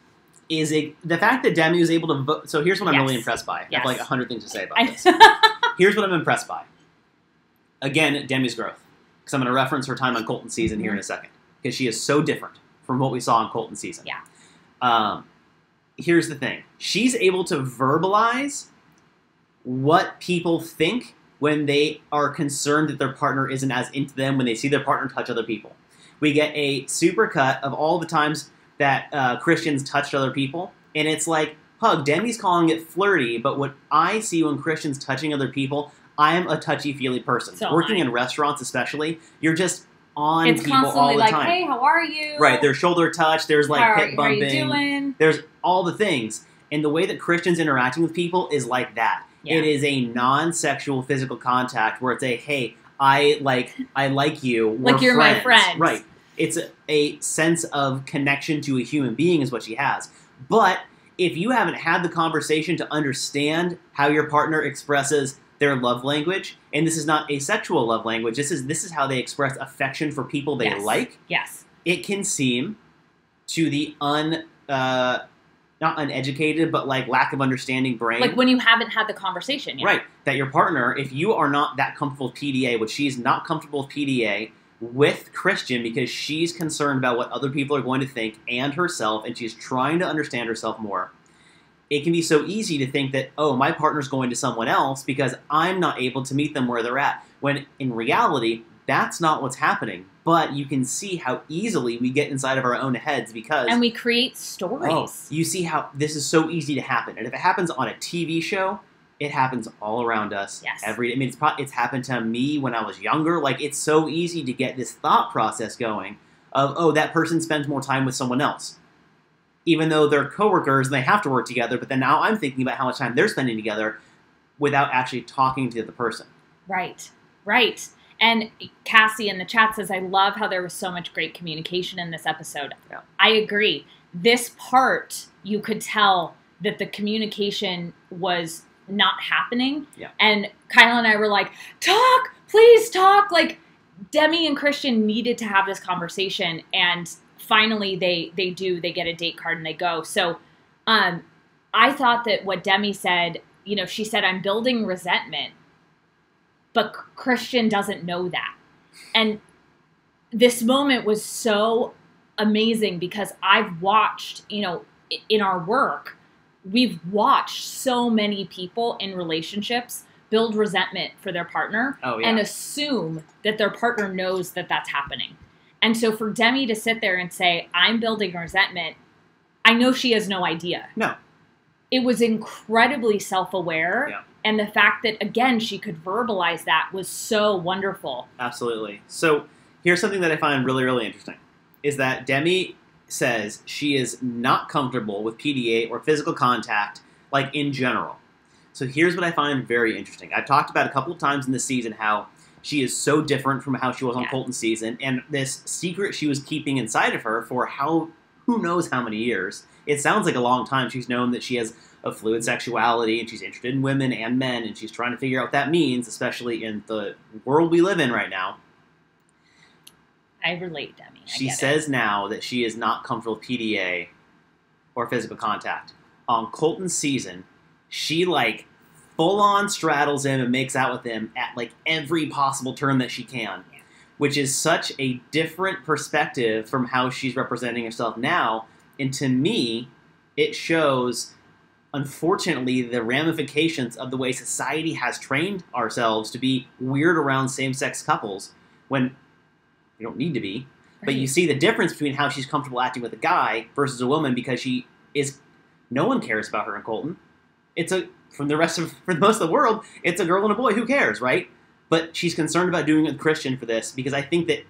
S1: is the fact that Demi was able to vote. So here's what I'm really impressed by. I have 100 things to say about this. Here's what I'm impressed by. Again, Demi's growth. Because I'm going to reference her time on Colton season here in a second. Because she is so different from what we saw on Colton season.
S2: Yeah.
S1: Here's the thing. She's able to verbalize what people think when they are concerned that their partner isn't as into them when they see their partner touch other people. We get a super cut of all the times that Kristian's touched other people. And it's Demi's calling it flirty, but what I see when Kristian's touching other people, I am a touchy-feely person.
S2: So
S1: Working in restaurants especially, you're just on
S2: it's
S1: people all the time.
S2: Hey, how are you?
S1: Right, there's shoulder touch, there's hip bumping.
S2: How are you doing?
S1: There's all the things. And the way that Kristian's interacting with people is like that. Yeah. It is a non-sexual physical contact where it's hey, I like you. We're
S2: you're
S1: friends.
S2: My friend.
S1: Right. It's a sense of connection to a human being is what she has. But if you haven't had the conversation to understand how your partner expresses their love language, and this is not a sexual love language, this is how they express affection for people they like.
S2: Yes.
S1: It can seem to the not uneducated, but lack of understanding brain.
S2: When you haven't had the conversation yet.
S1: Right. That your partner, if you are not that comfortable with PDA, which she's not comfortable with PDA with Kristian because she's concerned about what other people are going to think and herself, and she's trying to understand herself more, it can be so easy to think that, oh, my partner's going to someone else because I'm not able to meet them where they're at. When in reality, that's not what's happening. But you can see how easily we get inside of our own heads because...
S2: And we create stories.
S1: Oh, you see how this is so easy to happen. And if it happens on a TV show, it happens all around us.
S2: Yes.
S1: It's happened to me when I was younger. It's so easy to get this thought process going of, oh, that person spends more time with someone else. Even though they're coworkers and they have to work together, but then now I'm thinking about how much time they're spending together without actually talking to the other person.
S2: Right. Right. And Cassie in the chat says, I love how there was so much great communication in this episode.
S1: Yeah.
S2: I agree. This part, you could tell that the communication was not happening.
S1: Yeah.
S2: And Kyle and I were like, talk, please talk. Like, Demi and Kristian needed to have this conversation. And finally, they get a date card and they go. So I thought that what Demi said, she said, I'm building resentment. But Kristian doesn't know that. And this moment was so amazing because I've watched, in our work, we've watched so many people in relationships build resentment for their partner and assume that their partner knows that that's happening. And so for Demi to sit there and say, I'm building resentment, I know she has no idea.
S1: No.
S2: It was incredibly self-aware.
S1: Yeah.
S2: And the fact that, again, she could verbalize that was so wonderful.
S1: Absolutely. So here's something that I find really, really interesting, is that Demi says she is not comfortable with PDA or physical contact, like, in general. So here's what I find very interesting. I've talked about a couple of times in this season how she is so different from how she was on Colton's season, and this secret she was keeping inside of her for who knows how many years. It sounds like a long time. She's known that she has a fluid sexuality, and she's interested in women and men, and she's trying to figure out what that means, especially in the world we live in right now.
S2: I relate, Demi.
S1: She says now that she is not comfortable with PDA or physical contact. On Colton's season, she, full-on straddles him and makes out with him at, every possible turn that she can, which is such a different perspective from how she's representing herself now. And to me, it shows, unfortunately, the ramifications of the way society has trained ourselves to be weird around same-sex couples when we don't need to be. Right. But you see the difference between how she's comfortable acting with a guy versus a woman, because no one cares about her and Colton. For most of the world, it's a girl and a boy. Who cares, right? But she's concerned about doing it with Kristian for this, because I think that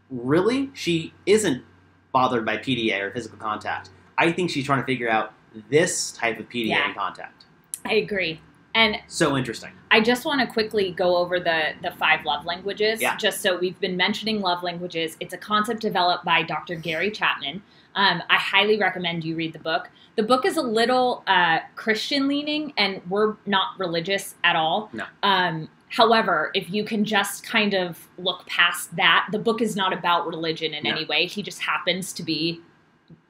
S1: really she isn't bothered by PDA or physical contact. I think she's trying to figure out this type of PDA and contact.
S2: I agree. And
S1: so interesting. I
S2: just want to quickly go over the 5 love languages. Yeah. Just so we've been mentioning love languages. It's a concept developed by Dr. Gary Chapman. I highly recommend you read the book. The book is a little Christian leaning, and we're not religious at all. No. However, if you can just kind of look past that, the book is not about religion in any way. He just happens to be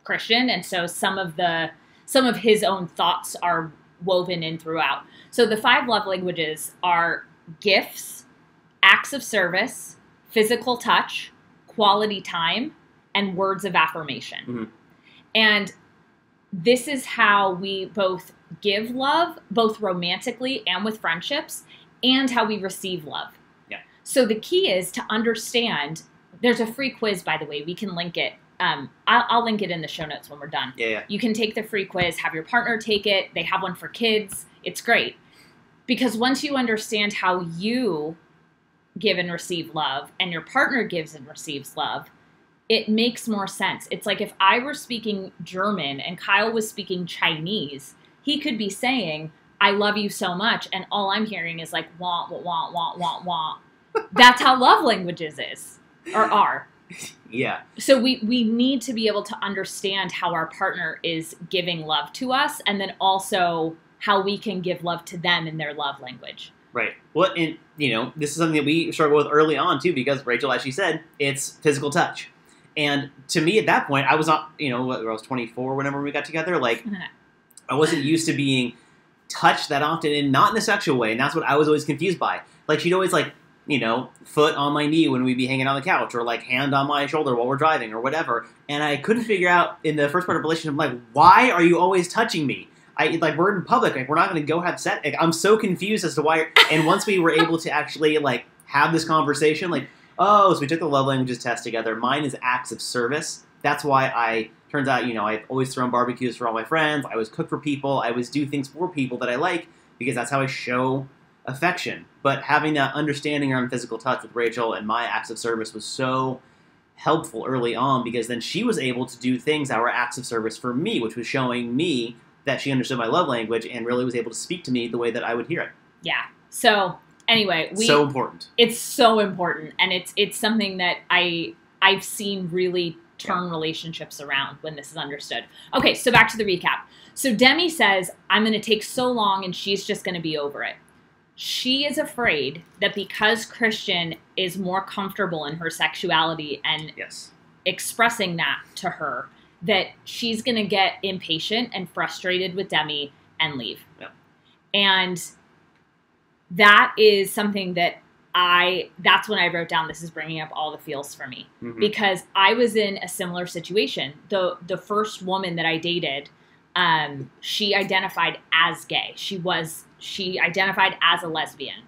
S2: Christian, and so some of his own thoughts are woven in throughout. So the 5 love languages are gifts, acts of service, physical touch, quality time, and words of affirmation. Mm-hmm. And this is how we both give love, both romantically and with friendships, and how we receive love. Yeah. So the key is to understand, there's a free quiz, by the way, we can link it. I'll link it in the show notes when we're done. Yeah. You can take the free quiz, have your partner take it. They have one for kids. It's great. Because once you understand how you give and receive love, and your partner gives and receives love, it makes more sense. It's like if I were speaking German and Kyle was speaking Chinese, he could be saying, I love you so much, and all I'm hearing is like, wah, wah, wah, wah, wah, wah. That's how love languages are.
S1: Yeah.
S2: So we need to be able to understand how our partner is giving love to us, and then also how we can give love to them in their love language. Right.
S1: Well, and, this is something that we struggle with early on, too, because Rachel, as she said, it's physical touch. And to me, at that point, I was not, I was 24 whenever we got together. I wasn't used to being touched that often, and not in a sexual way. And that's what I was always confused by. She'd always, foot on my knee when we'd be hanging on the couch, or, hand on my shoulder while we're driving, or whatever. And I couldn't figure out, in the first part of the relationship, why are you always touching me? We're in public. We're not going to go have sex. I'm so confused as to why. And once we were able to actually, have this conversation, so we took the love languages test together. Mine is acts of service. That's why turns out, I've always thrown barbecues for all my friends. I always cook for people. I always do things for people that I like, because that's how I show affection. But having that understanding around physical touch with Rachel and my acts of service was so helpful early on, because then she was able to do things that were acts of service for me, which was showing me that she understood my love language and really was able to speak to me the way that I would hear it.
S2: Yeah. So Anyway,
S1: so important.
S2: It's so important, and it's something that I've seen really turn relationships around when this is understood. Okay, so back to the recap. So Demi says, I'm going to take so long and she's just going to be over it. She is afraid that because Kristian is more comfortable in her sexuality and expressing that to her, that she's going to get impatient and frustrated with Demi and leave.
S1: Yep.
S2: And that is something that that's when I wrote down, this is bringing up all the feels for me. Mm-hmm. Because I was in a similar situation. The first woman that I dated, she identified as gay. She identified as a lesbian.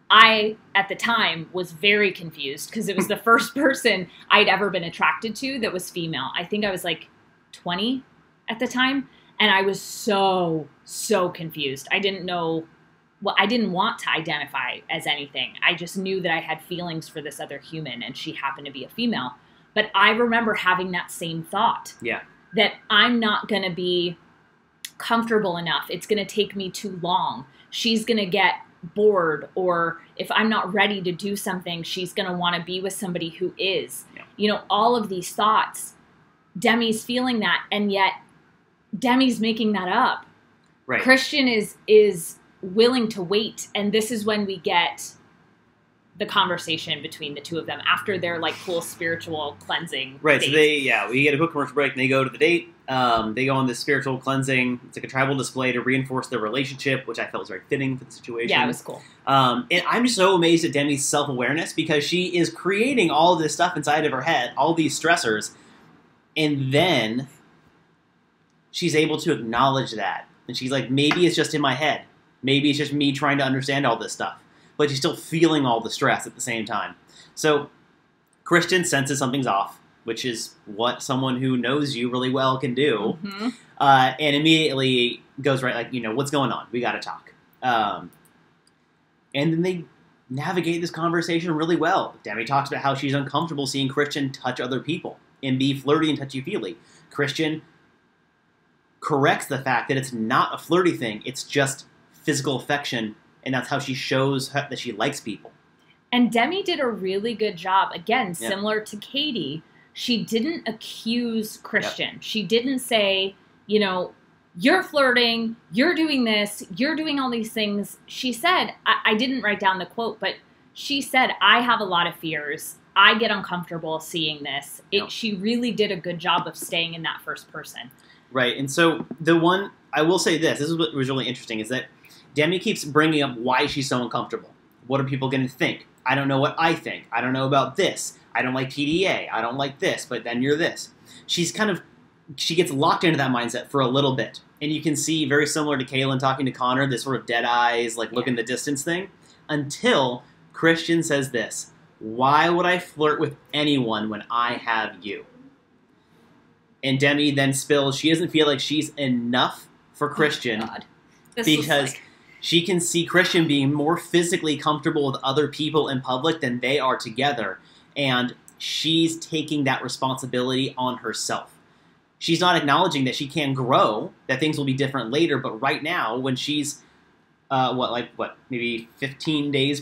S2: I, at the time, was very confused because it was the first person I'd ever been attracted to that was female. I think I was like 20 at the time. And I was so confused. I didn't know. Well, I didn't want to identify as anything. I just knew that I had feelings for this other human, and she happened to be a female. But I remember having that same thought.
S1: Yeah.
S2: That I'm not going to be comfortable enough. It's going to take me too long. She's going to get bored, or if I'm not ready to do something, she's going to want to be with somebody who is. Yeah. You know, all of these thoughts. Demi's feeling that, and yet Demi's making that up.
S1: Right.
S2: Kristian is willing to wait, and this is when we get the conversation between the two of them after their like cool spiritual cleansing.
S1: Right.
S2: Date.
S1: So we get a quick commercial break, and they go to the date. They go on this spiritual cleansing. It's like a tribal display to reinforce their relationship, which I felt was very fitting for the situation.
S2: Yeah, it was cool.
S1: And I'm so amazed at Demi's self-awareness because she is creating all this stuff inside of her head, all these stressors, and then she's able to acknowledge that, and she's like, maybe it's just in my head. Maybe it's just me trying to understand all this stuff. But she's still feeling all the stress at the same time. So Kristian senses something's off, which is what someone who knows you really well can do. Mm-hmm. And immediately goes right, like, you know, what's going on? We got to talk. And then they navigate this conversation really well. Demi talks about how she's uncomfortable seeing Kristian touch other people and be flirty and touchy-feely. Kristian corrects the fact that it's not a flirty thing. It's just physical affection, and that's how she shows that she likes people.
S2: And Demi did a really good job. Again, similar to Katie, she didn't accuse Kristian. Yep. She didn't say, you know, you're flirting, you're doing this, you're doing all these things. She said, I didn't write down the quote, but she said, I have a lot of fears. I get uncomfortable seeing this. She really did a good job of staying in that first person. Right,
S1: and so I will say this is what was really interesting, is that Demi keeps bringing up why she's so uncomfortable. What are people going to think? I don't know what I think. I don't know about this. I don't like PDA. I don't like this, but then you're this. She gets locked into that mindset for a little bit. And you can see, very similar to Caelynn talking to Connor, this sort of dead eyes, like look in the distance thing, until Kristian says this: why would I flirt with anyone when I have you? And Demi then spills she doesn't feel like she's enough for Kristian because she can see Kristian being more physically comfortable with other people in public than they are together. And she's taking that responsibility on herself. She's not acknowledging that she can grow, that things will be different later. But right now, when she's, maybe 10 days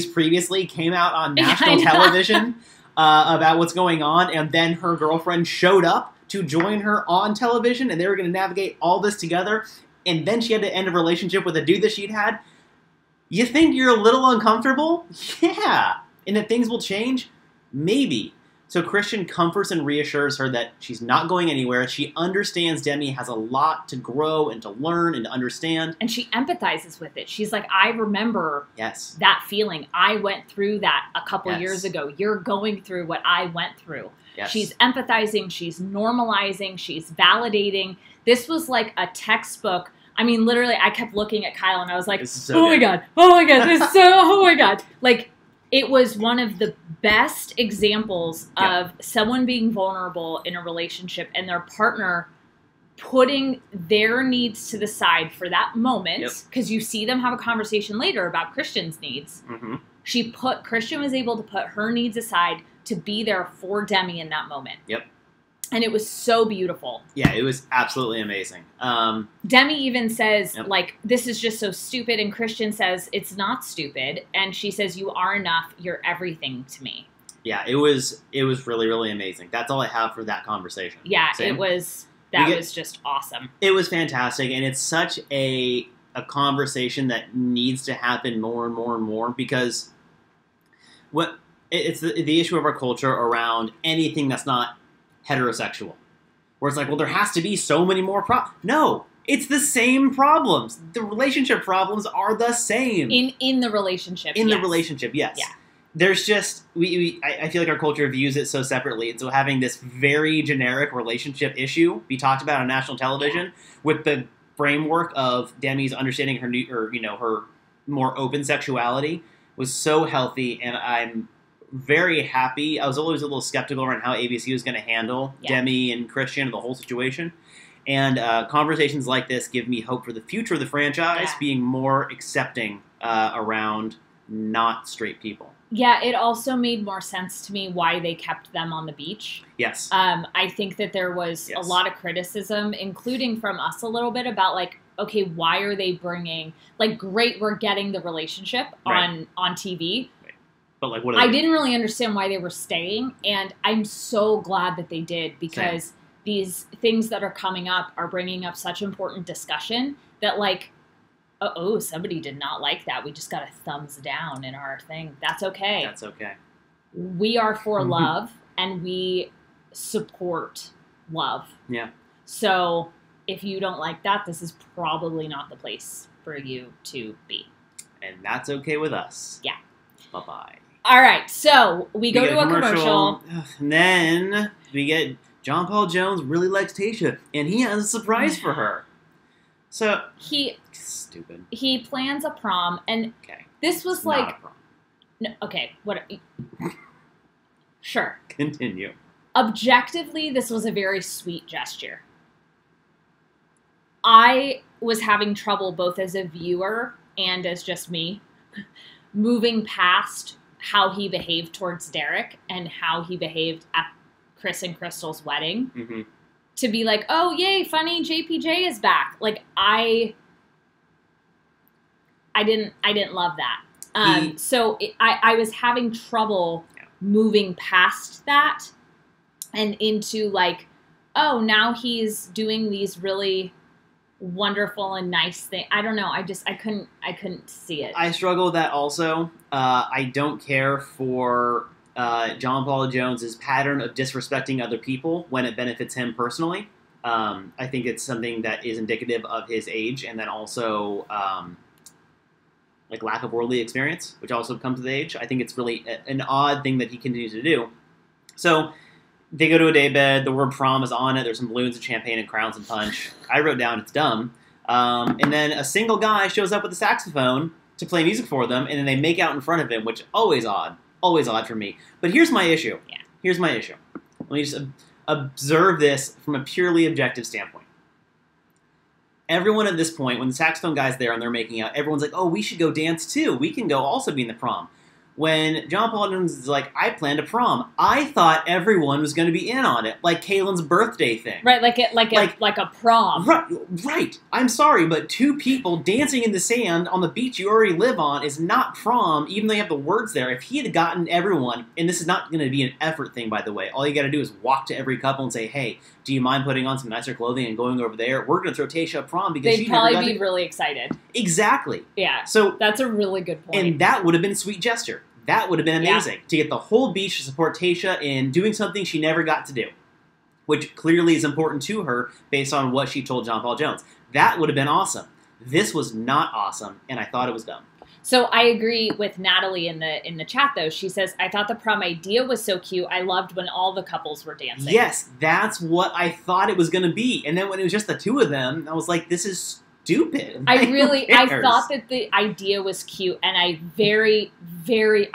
S1: previously came out on national television about what's going on. And then her girlfriend showed up to join her on television, and they were going to navigate all this together. And then she had to end a relationship with a dude that she'd had. You think you're a little uncomfortable? Yeah. And that things will change? Maybe. So Kristian comforts and reassures her that she's not going anywhere. She understands Demi has a lot to grow and to learn and to understand.
S2: And she empathizes with it. She's like, I remember that feeling. I went through that a couple years ago. You're going through what I went through. Yes. She's empathizing. She's normalizing. She's validating. This was like a textbook. I mean, literally, I kept looking at Kyle and I was like, oh my God, oh my God. Like, it was one of the best examples of someone being vulnerable in a relationship and their partner putting their needs to the side for that moment. Because you see them have a conversation later about Kristian's needs. Mm-hmm. Kristian was able to put her needs aside to be there for Demi in that moment.
S1: Yep.
S2: And it was so beautiful.
S1: Yeah, it was absolutely amazing.
S2: Demi even says, like, this is just so stupid. And Kristian says, it's not stupid. And she says, you are enough. You're everything to me.
S1: Yeah, it was really, really amazing. That's all I have for that conversation.
S2: Yeah, Same? was just awesome.
S1: It was fantastic. And it's such a conversation that needs to happen more and more and more, because it's the issue of our culture around anything that's not heterosexual, where it's like, well, there has to be so many more problems. No, it's the same problems. The relationship problems are the same
S2: in the relationship.
S1: The relationship, yes. Yeah. There's just I feel like our culture views it so separately, and so having this very generic relationship issue be talked about on national television with the framework of Demi's understanding her more open sexuality was so healthy, and I'm very happy. I was always a little skeptical around how ABC was going to handle Demi and Kristian and the whole situation. And conversations like this give me hope for the future of the franchise being more accepting around not straight people.
S2: Yeah, it also made more sense to me why they kept them on the beach.
S1: Yes.
S2: I think that there was a lot of criticism, including from us a little bit, about like, okay, why are they bringing, like, great, we're getting the relationship on TV.
S1: But like, what
S2: I didn't really understand why they were staying, and I'm so glad that they did, because these things that are coming up are bringing up such important discussion that, like, somebody did not like that. We just got a thumbs down in our thing. That's okay.
S1: That's okay.
S2: We are for love, and we support love.
S1: Yeah.
S2: So if you don't like that, this is probably not the place for you to be.
S1: And that's okay with us.
S2: Yeah.
S1: Bye-bye.
S2: All right, so we go to a commercial.
S1: And then we get John Paul Jones really likes Tayshia, and he has a surprise for her. So stupid. He
S2: plans a prom, and this was like, not a prom. No, okay, what? Sure.
S1: Continue.
S2: Objectively, this was a very sweet gesture. I was having trouble both as a viewer and as just me moving past how he behaved towards Derek and how he behaved at Chris and Crystal's wedding to be like, oh, yay, funny, JPJ is back. Like, I didn't love that. So I was having trouble moving past that and into like, oh, now he's doing these really wonderful and nice thing. I don't know. I couldn't see it.
S1: I struggle with that also. I don't care for John Paul Jones's pattern of disrespecting other people when it benefits him personally. I think it's something that is indicative of his age, and then also like lack of worldly experience, which also comes with age. I think it's really an odd thing that he continues to do. So they go to a daybed. The word prom is on it. There's some balloons and champagne and crowns and punch. I wrote down it's dumb. And then a single guy shows up with a saxophone to play music for them, and then they make out in front of him, which always odd for me. But here's my issue.
S2: Yeah.
S1: Here's my issue. Let me just observe this from a purely objective standpoint. Everyone at this point, when the saxophone guy's there and they're making out, everyone's like, oh, we should go dance too. We can go also be in the prom. When John Paul Jones is like, I planned a prom, I thought everyone was going to be in on it, like Caelynn's birthday thing.
S2: Right, like a prom.
S1: Right. I'm sorry, but two people dancing in the sand on the beach you already live on is not prom, even though you have the words there. If he had gotten everyone, and this is not going to be an effort thing, by the way, all you got to do is walk to every couple and say, hey, do you mind putting on some nicer clothing and going over there? We're going to throw Tayshia a prom because
S2: they'd probably be really excited.
S1: Exactly.
S2: Yeah.
S1: So
S2: that's a really good point.
S1: And that would have been a sweet gesture. That would have been amazing, to get the whole beach to support Tayshia in doing something she never got to do, which clearly is important to her based on what she told John Paul Jones. That would have been awesome. This was not awesome, and I thought it was dumb.
S2: So I agree with Natalie in the chat, though. She says, I thought the prom idea was so cute. I loved when all the couples were dancing.
S1: Yes, that's what I thought it was going to be. And then when it was just the two of them, I was like, this is stupid.
S2: I thought that the idea was cute, and I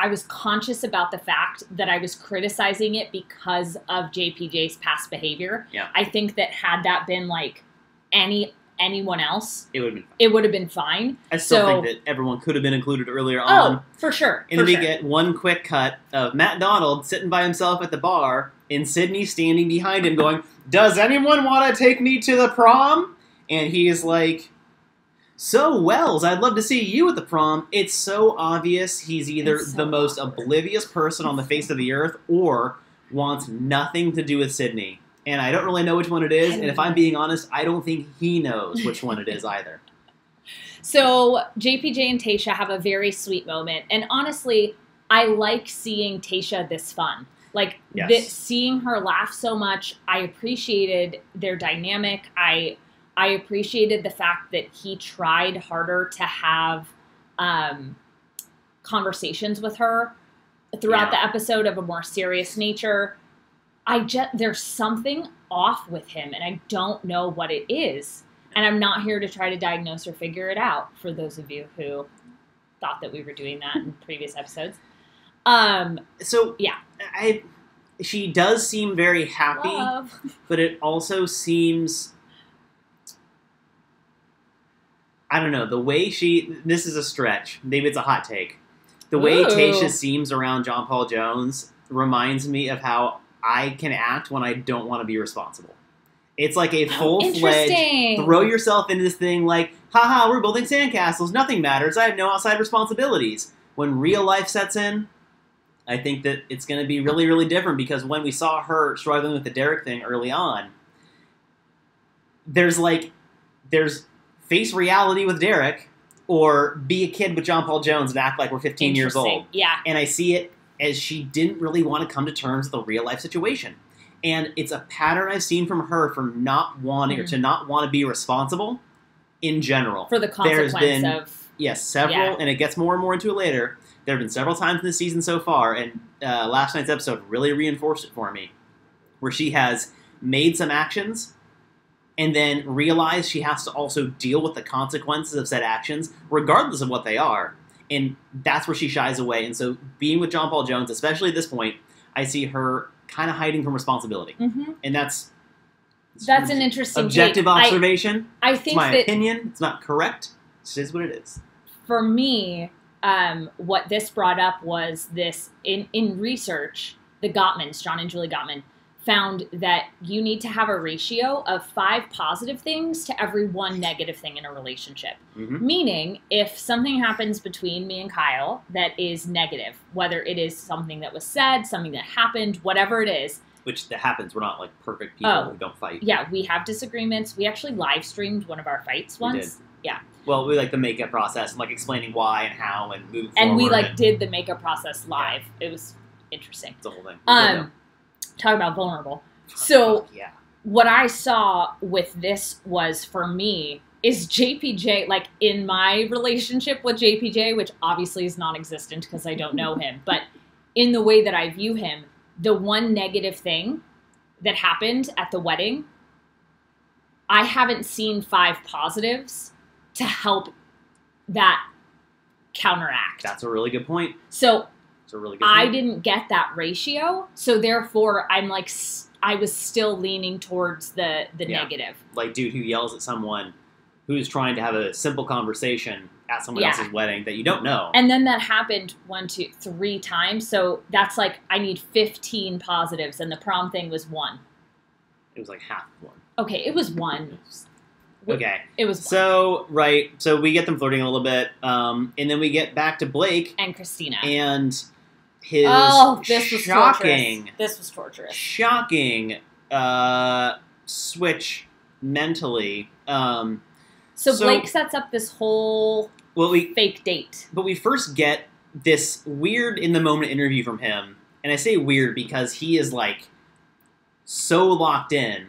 S2: was conscious about the fact that I was criticizing it because of JPJ's past behavior.
S1: Yeah.
S2: I think that had that been like anyone else,
S1: it would have been fine.
S2: It would have been fine.
S1: I still think that everyone could have been included earlier on.
S2: Oh, for sure.
S1: And then we get one quick cut of Matt Donald sitting by himself at the bar and Sydney's standing behind him going, "Does anyone want to take me to the prom?" And he is like, "So, Wells, I'd love to see you at the prom." It's so obvious he's either the most oblivious person on the face of the earth or wants nothing to do with Sydney. And I don't really know which one it is, and if I'm being honest, I don't think he knows which one it is either.
S2: So, JPJ and Tayshia have a very sweet moment, and honestly, I like seeing Tayshia this fun. Like, seeing her laugh so much, I appreciated their dynamic. I appreciated the fact that he tried harder to have conversations with her throughout the episode of a more serious nature. There's something off with him, and I don't know what it is. And I'm not here to try to diagnose or figure it out, for those of you who thought that we were doing that in previous episodes.
S1: She does seem very happy, but it also seems, I don't know, the way this is a stretch, maybe it's a hot take. The way Tayshia seems around John Paul Jones reminds me of how I can act when I don't want to be responsible. It's like a full-fledged, throw yourself into this thing like, haha, we're building sandcastles, nothing matters, I have no outside responsibilities. When real life sets in, I think that it's going to be really, really different, because when we saw her struggling with the Derek thing early on, there's face reality with Derek, or be a kid with John Paul Jones and act like we're 15 years old.
S2: Yeah.
S1: And I see it as she didn't really want to come to terms with the real life situation. And it's a pattern I've seen from her for not wanting or to not want to be responsible in general.
S2: For the consequence of...
S1: Yes, several, and it gets more and more into it later. There have been several times in this season so far, and last night's episode really reinforced it for me, where she has made some actions and then realized she has to also deal with the consequences of said actions, regardless of what they are. And that's where she shies away. And so being with John Paul Jones, especially at this point, I see her kind of hiding from responsibility. Mm-hmm. And that's
S2: an interesting
S1: objective observation.
S2: I think
S1: it's my opinion. It's not correct. It is what it is.
S2: For me, what this brought up was this, in research, the Gottmans, John and Julie Gottman, found that you need to have a ratio of 5 positive things to every 1 negative thing in a relationship. Mm-hmm. Meaning, if something happens between me and Kyle that is negative, whether it is something that was said, something that happened, whatever it is.
S1: Which that happens. We're not like perfect people who don't fight.
S2: Yeah, we have disagreements. We actually live streamed one of our fights once.
S1: We did.
S2: Yeah.
S1: Well, we like the makeup process and like explaining why and how and moving forward.
S2: And we did the makeup process live. Yeah. It was interesting.
S1: It's a whole thing.
S2: Talk about vulnerable. So what I saw with this was, for me, is JPJ, like in my relationship with JPJ, which obviously is non-existent because I don't know him, but in the way that I view him, the one negative thing that happened at the wedding, I haven't seen 5 positives to help that counteract.
S1: That's a really good point.
S2: So
S1: it's a really good point.
S2: I didn't get that ratio, so therefore I'm like, I was still leaning towards the negative.
S1: Like dude who yells at someone who's trying to have a simple conversation at someone else's wedding that you don't know.
S2: And then that happened 1, 2, 3 times, so that's like, I need 15 positives, and the prom thing was 1.
S1: It was like half of 1.
S2: Okay, it was 1.
S1: Okay.
S2: It was 1.
S1: So we get them flirting a little bit, and then we get back to Blake.
S2: And Kristina.
S1: And his
S2: this was torturous. This was torturous.
S1: Shocking switch mentally.
S2: So Blake sets up this whole fake date.
S1: But we first get this weird in-the-moment interview from him, and I say weird because he is like so locked in.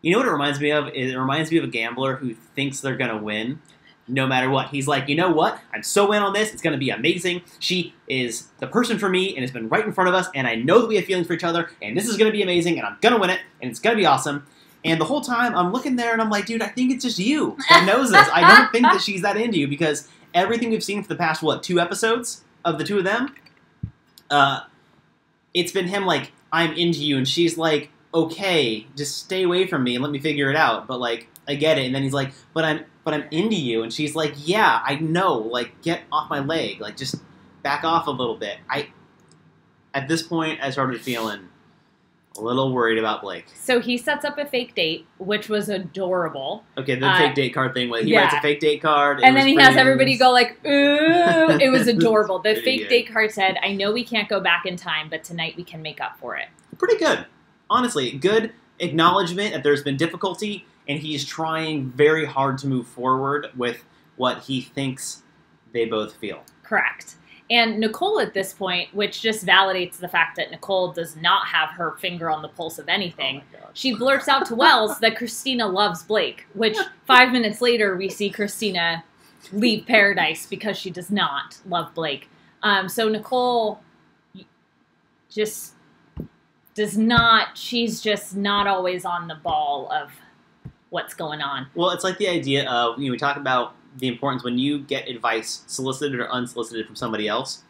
S1: You know what it reminds me of? It reminds me of a gambler who thinks they're going to win no matter what. He's like, you know what? I'm so in on this. It's going to be amazing. She is the person for me, and it's been right in front of us, and I know that we have feelings for each other, and this is going to be amazing, and I'm going to win it, and it's going to be awesome. And the whole time, I'm looking there, and I'm like, dude, I think it's just you that knows this. I don't think that she's that into you, because everything we've seen for the past, 2 episodes of the 2 of them, it's been him like, I'm into you, and she's like, okay, just stay away from me and let me figure it out. But like, I get it. And then he's like, but I'm into you. And she's like, yeah, I know. Like, get off my leg. Like, just back off a little bit. At this point, I started feeling A little worried about Blake.
S2: So he sets up a fake date, which was adorable.
S1: Okay, the fake date card thing. He writes a fake date card.
S2: And then he has everybody go like, ooh. It was adorable. The fake date card said, I know we can't go back in time, but tonight we can make up for it.
S1: Pretty good. Honestly, good acknowledgement that there's been difficulty, and he's trying very hard to move forward with what he thinks they both feel.
S2: Correct. And Nicole at this point, which just validates the fact that Nicole does not have her finger on the pulse of anything, she blurts out to Wells that Kristina loves Blake, which 5 minutes later we see Kristina leave paradise because she does not love Blake. So Nicole just does not, she's just not always on the ball of what's going on.
S1: Well, it's like the idea of, we talk about the importance when you get advice, solicited or unsolicited, from somebody else.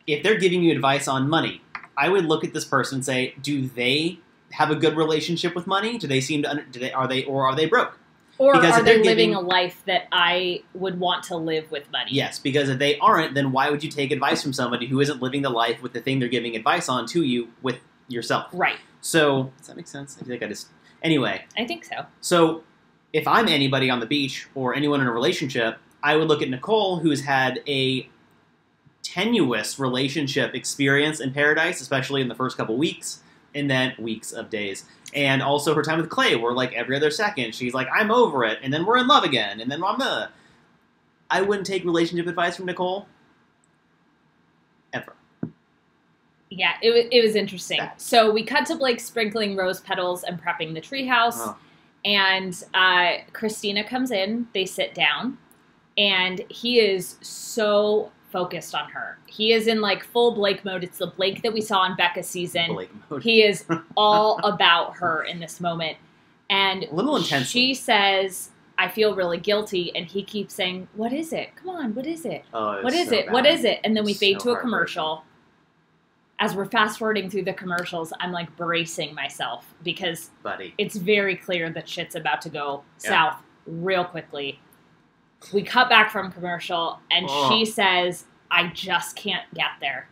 S1: If they're giving you advice on money, I would look at this person and say, do they have a good relationship with money? Do they seem to, are they broke?
S2: Or because are they living a life that I would want to live with money?
S1: Yes, because if they aren't, then why would you take advice from somebody who isn't living the life with the thing they're giving advice on to you with yourself?
S2: Right.
S1: So, does that make sense? I feel like anyway.
S2: I think so.
S1: So, if I'm anybody on the beach or anyone in a relationship, I would look at Nicole, who's had a tenuous relationship experience in paradise, especially in the first couple weeks, and then weeks of days. And also her time with Clay, where like every other second, she's like, I'm over it, and then we're in love again, and then I wouldn't take relationship advice from Nicole. Ever.
S2: Yeah, it was interesting. So we cut to Blake sprinkling rose petals and prepping the treehouse. Oh. And Kristina comes in, they sit down, and he is so focused on her. He is in like full Blake mode. It's the Blake that we saw in Becca's season. Blake mode. He is all about her in this moment. And
S1: a little intense.
S2: She says, I feel really guilty, and he keeps saying, what is it? Come on, what is it?
S1: Oh,
S2: what is
S1: so
S2: it?
S1: bad.
S2: What is it? And then we fade to a commercial. As we're fast-forwarding through the commercials, I'm, like, bracing myself because it's very clear that shit's about to go south real quickly. We cut back from commercial, and she says, I just can't get there.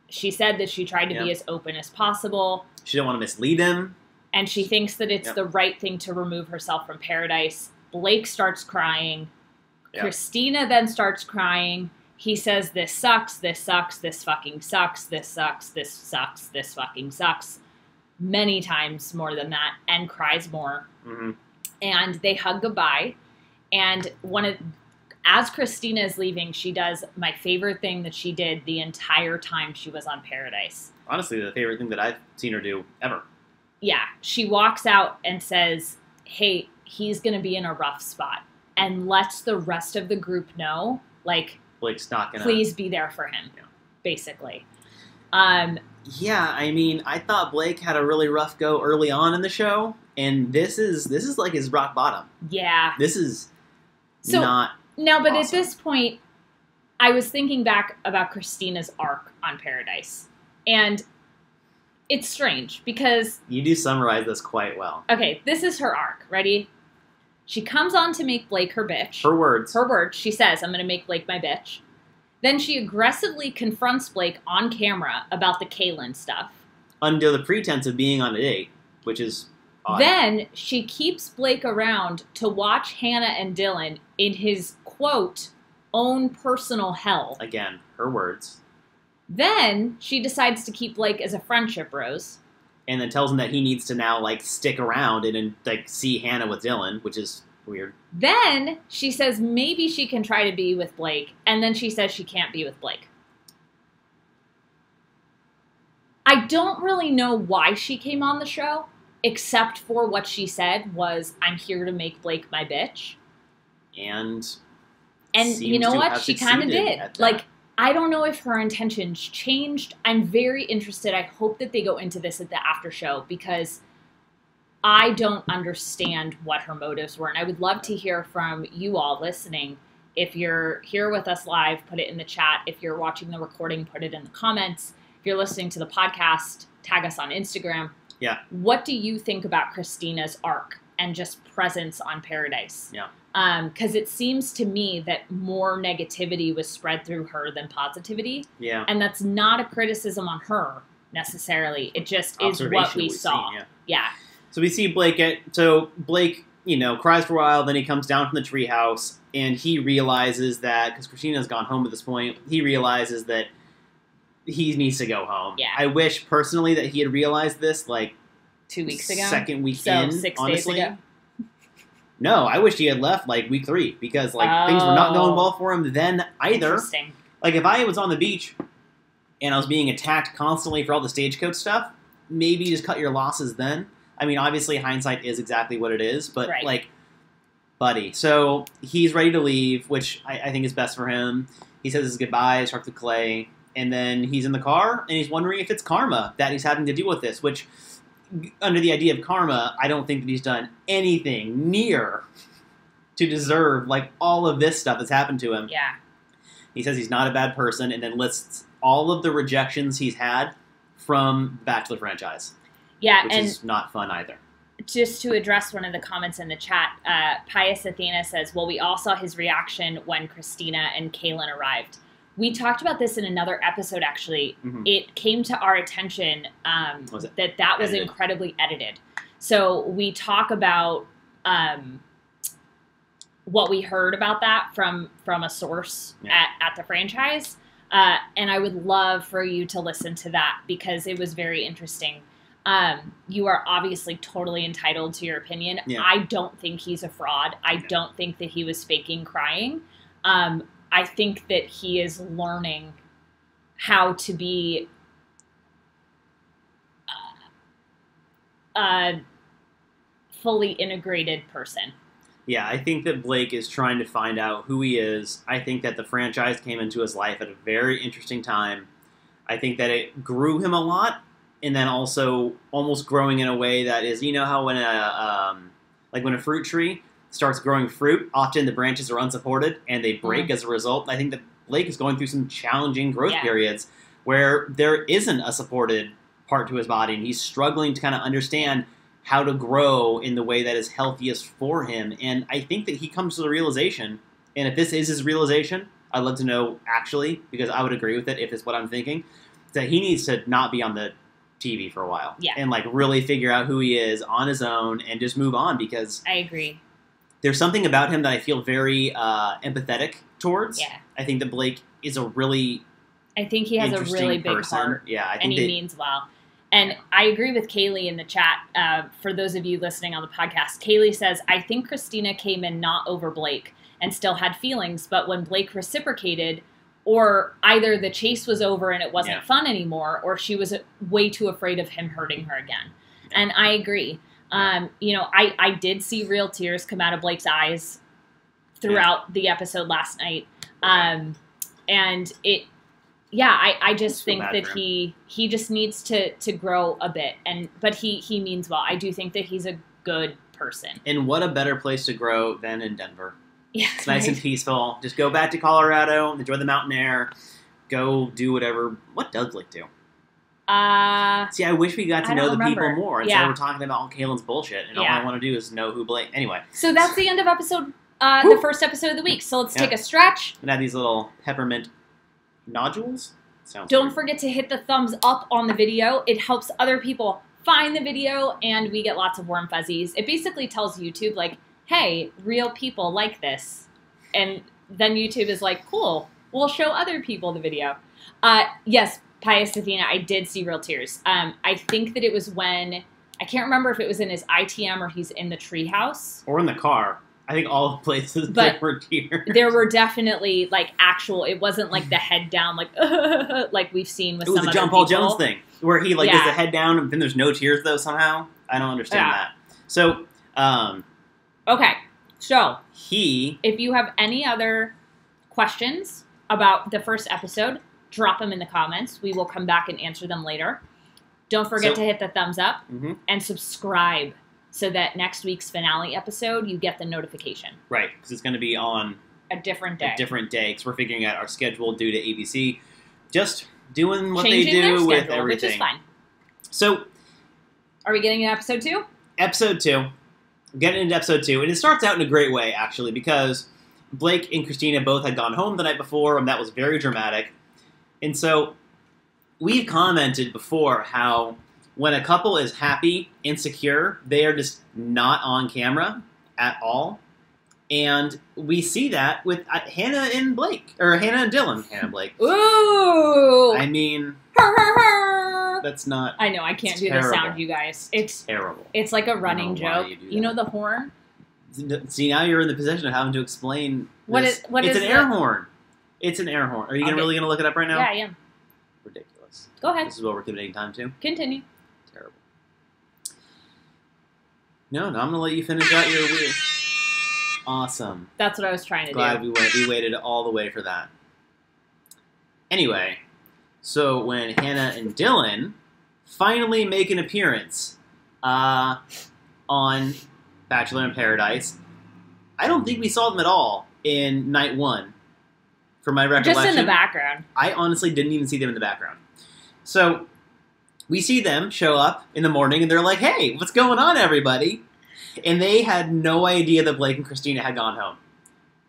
S2: She said that she tried to be as open as possible.
S1: She didn't want to mislead him.
S2: And she thinks that it's the right thing to remove herself from paradise. Blake starts crying. Kristina then starts crying. He says, this sucks, this sucks, this fucking sucks, this sucks, this sucks, this fucking sucks. Many times more than that, and cries more.
S1: Mm-hmm.
S2: And they hug goodbye. And as Kristina is leaving, she does my favorite thing that she did the entire time she was on Paradise.
S1: Honestly, the favorite thing that I've seen her do ever.
S2: Yeah. She walks out and says, hey, he's going to be in a rough spot. And lets the rest of the group know, like,
S1: Blake's not gonna.
S2: Please be there for him, basically.
S1: Yeah, I mean, I thought Blake had a really rough go early on in the show, and this is like his rock bottom.
S2: Yeah,
S1: this is not
S2: now. But
S1: awesome.
S2: At this point, I was thinking back about Kristina's arc on Paradise, and it's strange because
S1: you do summarize this quite well.
S2: Okay, this is her arc. Ready? She comes on to make Blake her bitch.
S1: Her words.
S2: Her words. She says, I'm going to make Blake my bitch. Then she aggressively confronts Blake on camera about the Caelynn stuff.
S1: Under the pretense of being on a date, which is odd.
S2: Then she keeps Blake around to watch Hannah and Dylan in his, quote, own personal hell.
S1: Again, her words.
S2: Then she decides to keep Blake as a friendship rose.
S1: And then tells him that he needs to now, like, stick around and like, see Hannah with Dylan, which is weird.
S2: Then she says maybe she can try to be with Blake, and then she says she can't be with Blake. I don't really know why she came on the show, except for what she said was, I'm here to make Blake my bitch.
S1: And
S2: you know what? She kind of did. Like, I don't know if her intentions changed. I'm very interested. I hope that they go into this at the after show because I don't understand what her motives were. And I would love to hear from you all listening. If you're here with us live, put it in the chat. If you're watching the recording, put it in the comments. If you're listening to the podcast, tag us on Instagram.
S1: Yeah.
S2: What do you think about Kristina's arc and just presence on Paradise?
S1: Yeah.
S2: Because it seems to me that more negativity was spread through her than positivity.
S1: Yeah.
S2: And that's not a criticism on her. necessarily. It just is what we saw.
S1: Seen,
S2: yeah.
S1: So we see Blake Blake, cries for a while, then he comes down from the treehouse, and he realizes that, because Kristina's gone home at this point, he realizes that he needs to go home.
S2: Yeah.
S1: I wish, personally, that he had realized this,
S2: 2 weeks ago?
S1: Second week
S2: so
S1: in,
S2: 6
S1: honestly.
S2: days ago?
S1: No, I wish he had left, week 3, because, things were not going well for him then either.
S2: Interesting.
S1: If I was on the beach, and I was being attacked constantly for all the stagecoach stuff, maybe just cut your losses then. I mean, obviously, hindsight is exactly what it is, but,
S2: right.
S1: buddy. So, he's ready to leave, which I think is best for him. He says his goodbyes, talks to Clay, and then he's in the car, and he's wondering if it's karma that he's having to deal with this, which, under the idea of karma, I don't think that he's done anything near to deserve, all of this stuff that's happened to him.
S2: Yeah.
S1: He says he's not a bad person, and then lists all of the rejections he's had from the Bachelor franchise.
S2: Yeah,
S1: which is not fun either.
S2: Just to address one of the comments in the chat, Pius Athena says, well, we all saw his reaction when Kristina and Caelynn arrived. We talked about this in another episode, actually. Mm-hmm. It came to our attention that was incredibly edited. So we talk about what we heard about that from a source at the franchise. And I would love for you to listen to that because it was very interesting. You are obviously totally entitled to your opinion. Yeah. I don't think he's a fraud. I don't think that he was faking crying. I think that he is learning how to be a fully integrated person.
S1: Yeah, I think that Blake is trying to find out who he is. I think that the franchise came into his life at a very interesting time. I think that it grew him a lot. And then also almost growing in a way that is, how when when a fruit tree starts growing fruit, often the branches are unsupported and they break as a result. I think that Blake is going through some challenging growth periods where there isn't a supported part to his body, and he's struggling to kind of understand how to grow in the way that is healthiest for him. And I think that he comes to the realization, and if this is his realization, I'd love to know actually, because I would agree with it if it's what I'm thinking, that he needs to not be on the TV for a while.
S2: Yeah.
S1: And really figure out who he is on his own and just move on, because
S2: I agree.
S1: There's something about him that I feel very empathetic towards.
S2: Yeah.
S1: I think that Blake is a
S2: I think he has a really big heart.
S1: Yeah, I think
S2: and he means well. And I agree with Kaylee in the chat. For those of you listening on the podcast, Kaylee says, I think Kristina came in not over Blake and still had feelings, but when Blake reciprocated, or either the chase was over and it wasn't fun anymore, or she was way too afraid of him hurting her again. Yeah. And I agree. I did see real tears come out of Blake's eyes throughout the episode last night. And it, I just think that he just needs to grow a bit. But he means well. I do think that he's a good person.
S1: And what a better place to grow than in Denver.
S2: Yeah,
S1: it's nice and peaceful. Just go back to Colorado, enjoy the mountain air, go do whatever. What does Blake do? See, I wish we got to know the people more instead of we're talking about all Caelynn's bullshit, and all I want to do is know who Blake. Anyway.
S2: So that's the end of episode, the first episode of the week. So let's take a stretch.
S1: And have these little peppermint nodules.
S2: Don't forget to hit the thumbs up on the video. It helps other people find the video, and we get lots of warm fuzzies. It basically tells YouTube, hey, real people like this. And then YouTube is cool, we'll show other people the video. Yes, Pius Athena, I did see real tears. I think that it was when, I can't remember if it was in his ITM or he's in the treehouse.
S1: Or in the car. I think all the places there were tears.
S2: There were definitely, actual, it wasn't the head down, like we've seen with some other people. It was
S1: the John Paul Jones thing, where he, does the head down and then there's no tears, though, somehow. I don't understand that. So,
S2: okay, so if you have any other questions about the first episode, drop them in the comments. We will come back and answer them later. Don't forget to hit the thumbs up and subscribe so that next week's finale episode, you get the notification.
S1: Right, because it's going to be on
S2: a different day.
S1: Because we're figuring out our schedule due to ABC. Just doing what they do with everything.
S2: Which is fine.
S1: So,
S2: are we getting into episode 2?
S1: Episode 2. Getting into episode 2, and it starts out in a great way, actually, because Blake and Kristina both had gone home the night before, and that was very dramatic. And so, we've commented before how when a couple is happy and secure, they are just not on camera at all. And we see that with Hannah and Blake. Or Hannah and Dylan. Hannah and Blake.
S2: Ooh!
S1: I mean, that's not...
S2: I know, I can't do the sound, you guys. It's
S1: terrible.
S2: It's like a running joke. You know the horn?
S1: See, now you're in the position of having to explain
S2: this. It's
S1: an air horn. It's an air horn. Are you really going to look it up right now?
S2: Yeah, I am.
S1: Ridiculous.
S2: Go ahead.
S1: This is what we're committing time to?
S2: Continue.
S1: Terrible. No, I'm going to let you finish out your weird... Awesome.
S2: That's what I was trying to do.
S1: Glad we waited all the way for that. Anyway, so when Hannah and Dylan finally make an appearance on Bachelor in Paradise, I don't think we saw them at all in night 1. For my recollection.
S2: Just in the background.
S1: I honestly didn't even see them in the background. So, we see them show up in the morning and they're like, hey, what's going on, everybody? And they had no idea that Blake and Kristina had gone home.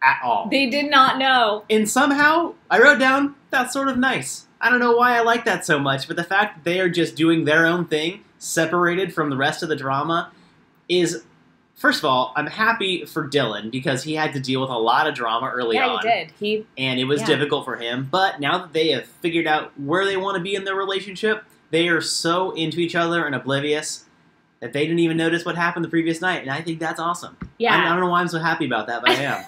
S1: At all.
S2: They did not know.
S1: And somehow, I wrote down, that's sort of nice. I don't know why I like that so much, but the fact that they are just doing their own thing, separated from the rest of the drama, is, first of all, I'm happy for Dylan, because he had to deal with a lot of drama early on.
S2: Yeah, he did.
S1: And it was difficult for him, but now that they have figured out where they want to be in their relationship, they are so into each other and oblivious that they didn't even notice what happened the previous night, and I think that's awesome.
S2: Yeah.
S1: I don't know why I'm so happy about that, but I am.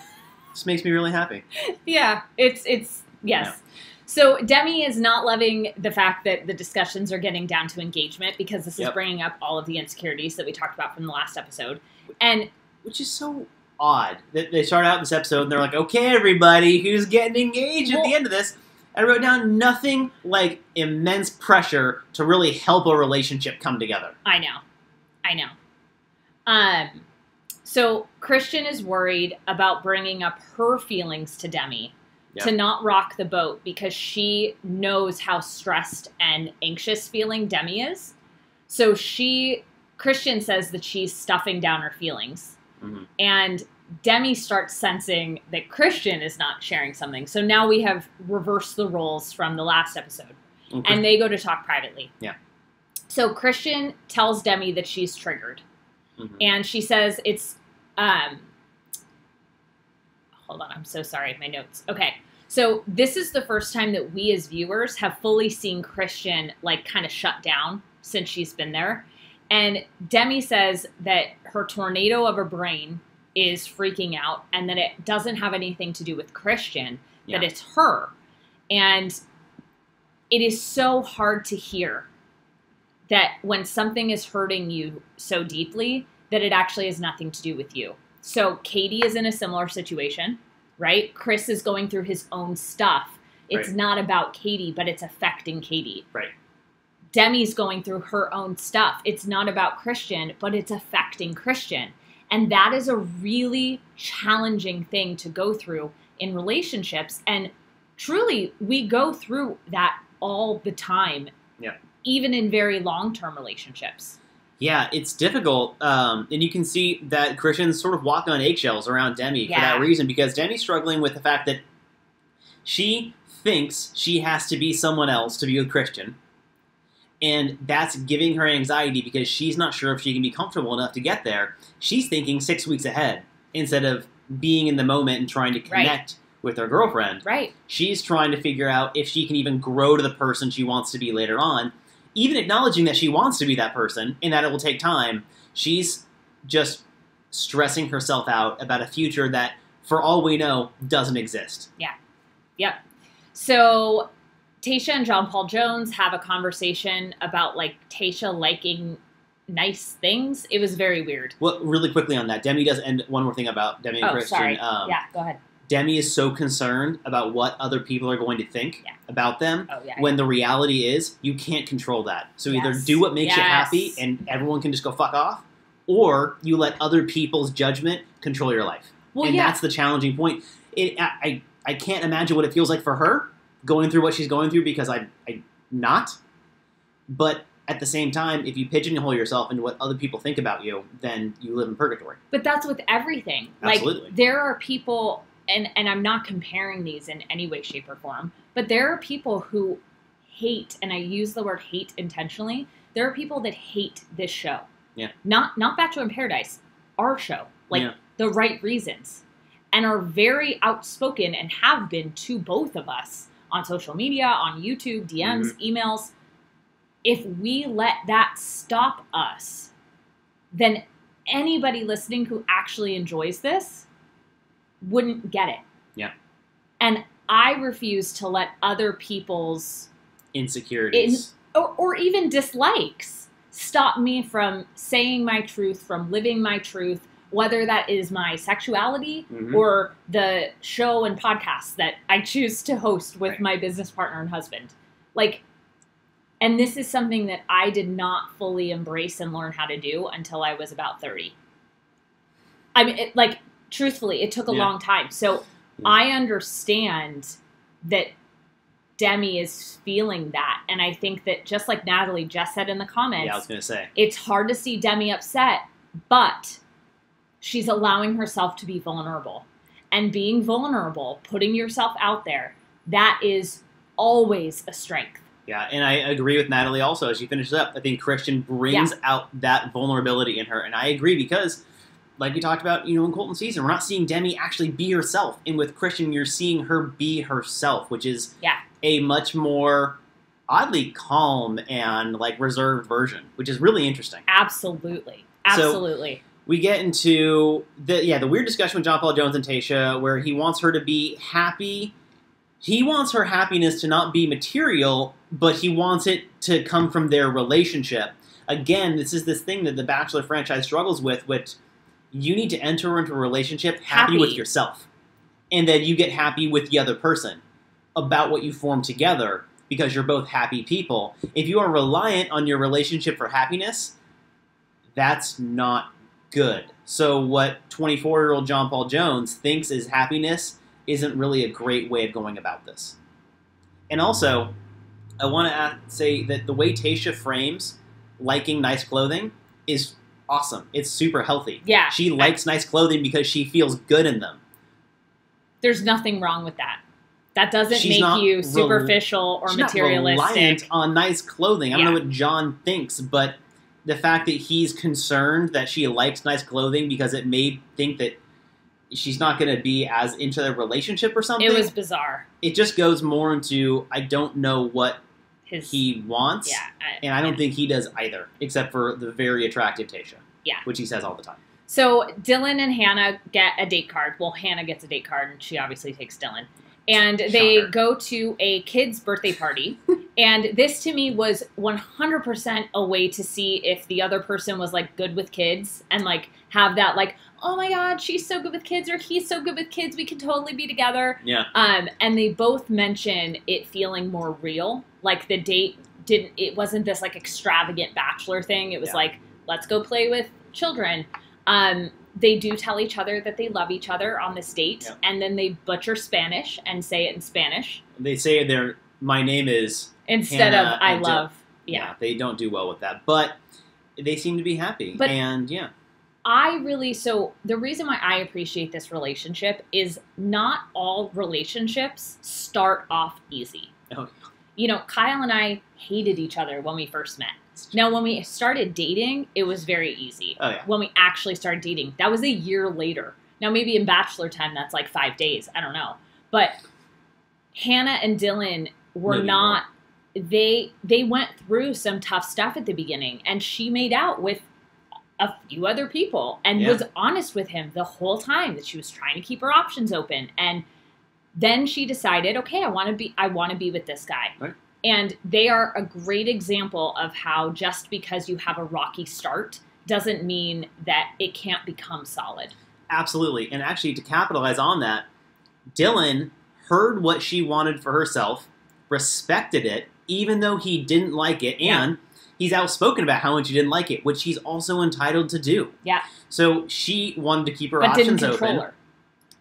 S1: This makes me really happy.
S2: Yeah, it's yes. Yeah. So Demi is not loving the fact that the discussions are getting down to engagement, because this is bringing up all of the insecurities that we talked about from the last episode. And
S1: which is so odd that they start out this episode and they're like, okay, everybody, who's getting engaged at the end of this? I wrote down nothing like immense pressure to really help a relationship come together.
S2: I know. So Kristian is worried about bringing up her feelings to Demi to not rock the boat, because she knows how stressed and anxious feeling Demi is. So Kristian says that she's stuffing down her feelings. Mm-hmm. And Demi starts sensing that Kristian is not sharing something. So now we have reversed the roles from the last episode. Okay. And they go to talk privately.
S1: Yeah.
S2: So Kristian tells Demi that she's triggered. Mm-hmm. And she says it's... hold on, I'm so sorry, my notes. Okay, so this is the first time that we as viewers have fully seen Kristian, like, kind of shut down since she's been there. And Demi says that her tornado of a brain is freaking out, and that it doesn't have anything to do with Kristian, that it's her. And it is so hard to hear that when something is hurting you so deeply, that it actually has nothing to do with you. So Katie is in a similar situation, right? Chris is going through his own stuff. It's not about Katie, but it's affecting Katie.
S1: Right.
S2: Demi's going through her own stuff. It's not about Kristian, but it's affecting Kristian. And that is a really challenging thing to go through in relationships. And truly, we go through that all the time.
S1: Yeah.
S2: Even in very long-term relationships.
S1: Yeah, it's difficult, and you can see that Kristian's sort of walking on eggshells around Demi for that reason, because Demi's struggling with the fact that she thinks she has to be someone else to be with Kristian, and that's giving her anxiety because she's not sure if she can be comfortable enough to get there. She's thinking 6 weeks ahead instead of being in the moment and trying to connect with her girlfriend.
S2: Right.
S1: She's trying to figure out if she can even grow to the person she wants to be later on. Even acknowledging that she wants to be that person and that it will take time, she's just stressing herself out about a future that, for all we know, doesn't exist.
S2: Yeah. Yep. So Tayshia and John Paul Jones have a conversation about, like, Tayshia liking nice things. It was very weird.
S1: Well, really quickly on that, Demi does end one more thing about Demi and Kristian.
S2: Sorry. Yeah, go ahead.
S1: Demi is so concerned about what other people are going to think about them, when the reality is you can't control that. So either do what makes you happy and everyone can just go fuck off, or you let other people's judgment control your life. Well, and that's the challenging point. I can't imagine what it feels like for her going through what she's going through, because I'm not. But at the same time, if you pigeonhole yourself into what other people think about you, then you live in purgatory. But
S2: that's with everything.
S1: Absolutely.
S2: Like, there are people... And I'm not comparing these in any way, shape, or form, but there are people who hate, and I use the word hate intentionally, there are people that hate this show.
S1: Yeah.
S2: Not Bachelor in Paradise, our show. Like, the right reasons. And are very outspoken and have been to both of us on social media, on YouTube, DMs, emails. If we let that stop us, then anybody listening who actually enjoys this wouldn't get it.
S1: Yeah.
S2: And I refuse to let other people's
S1: insecurities
S2: or even dislikes stop me from saying my truth, from living my truth, whether that is my sexuality or the show and podcast that I choose to host with my business partner and husband. Like, and this is something that I did not fully embrace and learn how to do until I was about 30. I mean, truthfully, it took a long time. So I understand that Demi is feeling that. And I think that just like Natalie just said in the comments,
S1: I was going to say,
S2: it's hard to see Demi upset, but she's allowing herself to be vulnerable. And being vulnerable, putting yourself out there, that is always a strength.
S1: Yeah, and I agree with Natalie also as she finishes up. I think Kristian brings out that vulnerability in her. And I agree because, like we talked about, in Colton's season, we're not seeing Demi actually be herself. And with Kristian, you're seeing her be herself, which is a much more oddly calm and reserved version, which is really interesting.
S2: Absolutely. So
S1: we get into the weird discussion with John Paul Jones and Tayshia where he wants her to be happy. He wants her happiness to not be material, but he wants it to come from their relationship. Again, this is this thing that the Bachelor franchise struggles with, which you need to enter into a relationship happy with yourself. And then you get happy with the other person about what you form together because you're both happy people. If you are reliant on your relationship for happiness, that's not good. So what 24-year-old John Paul Jones thinks is happiness isn't really a great way of going about this. And also, I want to say that the way Tayshia frames liking nice clothing is awesome. It's super healthy.
S2: Yeah.
S1: She likes nice clothing because she feels good in them.
S2: There's nothing wrong with that. That doesn't make you superficial or materialistic.
S1: She's not reliant on nice clothing. I don't know what John thinks, but the fact that he's concerned that she likes nice clothing because it may think that she's not going to be as into their relationship or something.
S2: It was bizarre.
S1: It just goes more into, I don't know what he wants, and I don't think he does either, except for the very attractive Tayshia, which he says all the time.
S2: So Dylan and Hannah get a date card. Well, Hannah gets a date card, and she obviously takes Dylan. And they go to a kid's birthday party. And this, to me, was 100% a way to see if the other person was, good with kids and, have that, oh, my God, she's so good with kids or he's so good with kids. We can totally be together.
S1: Yeah.
S2: And they both mention it feeling more real. The date it wasn't this, extravagant Bachelor thing. It was let's go play with children. They do tell each other that they love each other on this date, and then they butcher Spanish and say it in Spanish.
S1: They say my name is
S2: instead
S1: Hannah
S2: of I love.
S1: Yeah, they don't do well with that, but they seem to be happy.
S2: But so the reason why I appreciate this relationship is not all relationships start off easy.
S1: Oh.
S2: Kyle and I hated each other when we first met. Now, when we started dating, it was very easy.
S1: Oh, yeah.
S2: When we actually started dating, that was a year later. Now, maybe in Bachelor time, that's 5 days. I don't know. But Hannah and Dylan were not... They went through some tough stuff at the beginning. And she made out with a few other people and was honest with him the whole time that she was trying to keep her options open. And then she decided, okay, I want to be with this guy.
S1: Right.
S2: And they are a great example of how just because you have a rocky start doesn't mean that it can't become solid.
S1: Absolutely. And actually, to capitalize on that, Dylan heard what she wanted for herself, respected it, even though he didn't like it, and he's outspoken about how much he didn't like it, which he's also entitled to do.
S2: Yeah.
S1: So she wanted to keep her options open.
S2: Her.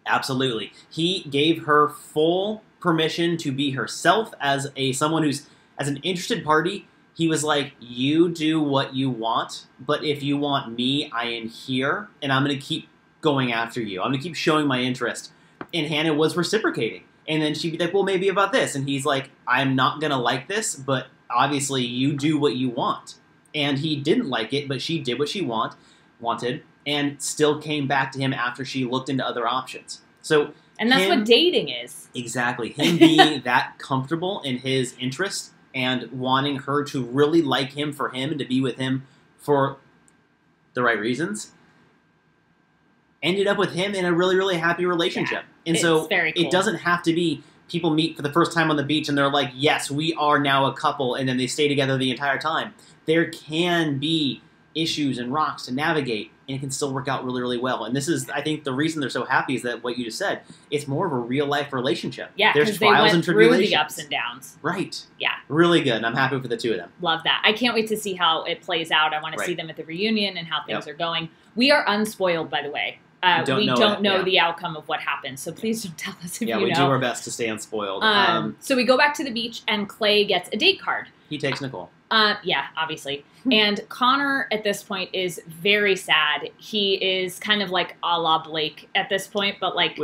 S1: Absolutely. He gave her full permission to be herself as someone who's, as an interested party. He was like, you do what you want, but if you want me, I am here, and I'm going to keep going after you. I'm going to keep showing my interest. And Hannah was reciprocating. And then she'd be like, well, maybe about this. And he's like, I'm not going to like this, but obviously you do what you want. And he didn't like it, but she did what she wanted and still came back to him after she looked into other options. So,
S2: and that's what dating is.
S1: Exactly. Him being that comfortable in his interest and wanting her to really like him for him and to be with him for the right reasons ended up with him in a really, really happy relationship. And so
S2: very cool.
S1: It doesn't have to be people meet for the first time on the beach and they're like, yes, we are now a couple, and then they stay together the entire time. There can be issues and rocks to navigate, and it can still work out really, really well. And this is, I think, the reason they're so happy is that what you just said, it's more of a real-life relationship.
S2: Yeah,
S1: there's trials and tribulations.
S2: Through the ups and downs.
S1: Right.
S2: Yeah.
S1: Really good, and I'm happy for the two of them.
S2: Love that. I can't wait to see how it plays out. I want to see them at the reunion and how things are going. We are unspoiled, by the way. We don't know the outcome of what happens, so please don't tell us if you know.
S1: Yeah, we do our best to stay unspoiled.
S2: So we go back to the beach, and Clay gets a date card.
S1: He takes Nicole.
S2: Yeah, obviously. And Connor, at this point, is very sad. He is kind of like a la Blake at this point, but like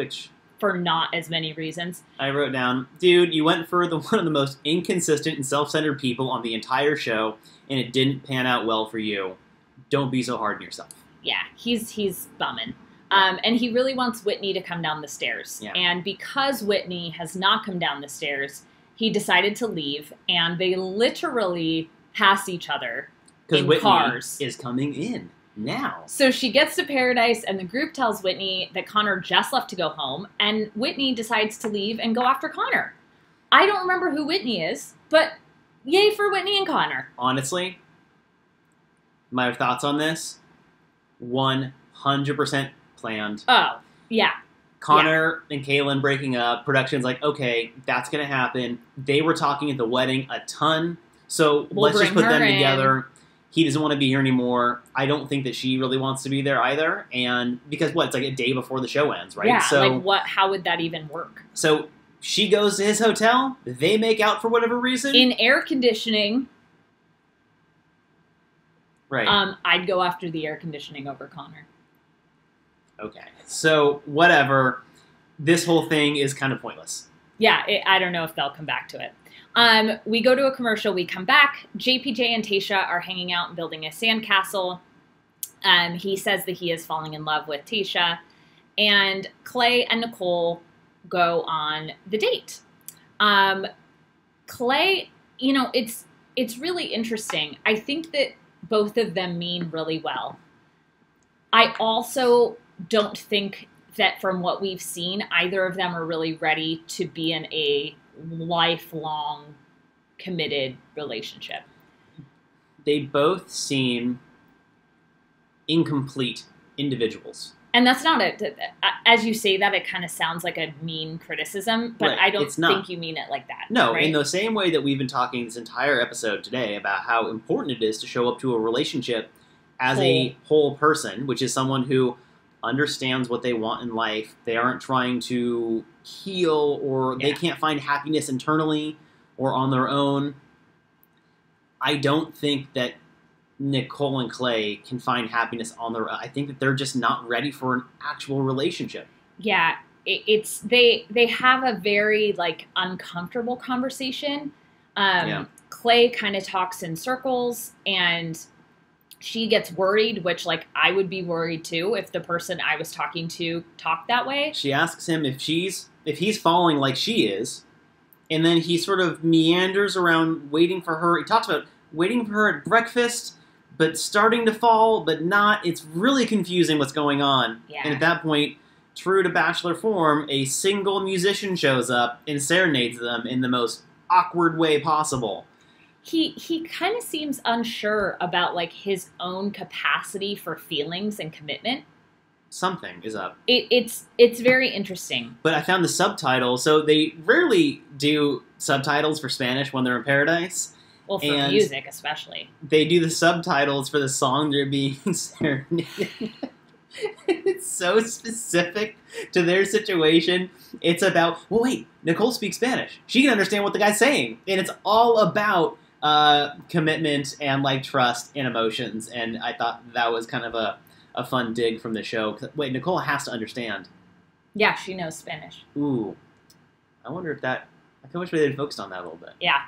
S2: for not as many reasons.
S1: I wrote down, dude, you went for one of the most inconsistent and self-centered people on the entire show, and it didn't pan out well for you. Don't be so hard on yourself.
S2: Yeah, he's bumming. And he really wants Whitney to come down the stairs.
S1: Yeah.
S2: And because Whitney has not come down the stairs, he decided to leave, and they literally pass each other in
S1: Whitney
S2: cars.
S1: Is coming in now.
S2: So she gets to Paradise, and the group tells Whitney that Connor just left to go home, and Whitney decides to leave and go after Connor. I don't remember who Whitney is, but yay for Whitney and Connor.
S1: Honestly, my thoughts on this, 100% planned.
S2: Oh, yeah.
S1: Connor and Caelynn breaking up, production's like, okay, that's going to happen. They were talking at the wedding a ton, so let's just put them together. He doesn't want to be here anymore. I don't think that she really wants to be there either. And because it's like a day before the show ends, right?
S2: Yeah,
S1: so,
S2: how would that even work?
S1: So she goes to his hotel. They make out for whatever reason.
S2: In air conditioning.
S1: Right.
S2: I'd go after the air conditioning over Connor.
S1: Okay. So, whatever. This whole thing is kind of pointless.
S2: Yeah, I don't know if they'll come back to it. We go to a commercial. We come back. JPJ and Tayshia are hanging out and building a sandcastle. He says that he is falling in love with Tayshia. And Clay and Nicole go on the date. Clay, it's really interesting. I think that both of them mean really well. I also don't think that from what we've seen, either of them are really ready to be in a lifelong committed relationship.
S1: They both seem incomplete individuals.
S2: And that's not as you say that, it kind of sounds like a mean criticism, but right. I don't think you mean it like that.
S1: No,
S2: right?
S1: In the same way that we've been talking this entire episode today about how important it is to show up to a relationship as a whole person, which is someone who understands what they want in life. They aren't trying to heal, or they can't find happiness internally or on their own. I don't think that Nicole and Clay can find happiness on their own. I think that they're just not ready for an actual relationship.
S2: Yeah, it's they have a very uncomfortable conversation. Clay kind of talks in circles, and she gets worried, which I would be worried too if the person I was talking to talked that way.
S1: She asks him if he's falling like she is, and then he sort of meanders around waiting for her. He talks about waiting for her at breakfast, but starting to fall, but not. It's really confusing what's going on.
S2: Yeah.
S1: And at that point, true to Bachelor form, a single musician shows up and serenades them in the most awkward way possible.
S2: He kind of seems unsure about his own capacity for feelings and commitment.
S1: Something is up.
S2: It's very interesting.
S1: But I found the subtitles. So they rarely do subtitles for Spanish when they're in Paradise.
S2: Well, for music especially. They
S1: do the subtitles for the song they're being serenaded. It's so specific to their situation. It's about, well, wait, Nicole speaks Spanish. She can understand what the guy's saying. And it's all about commitment and trust and emotions. And I thought that was kind of a fun dig from the show. Wait, Nicole has to understand.
S2: Yeah, she knows Spanish.
S1: Ooh. I wonder if that... I wish we had focused on that a little bit.
S2: Yeah.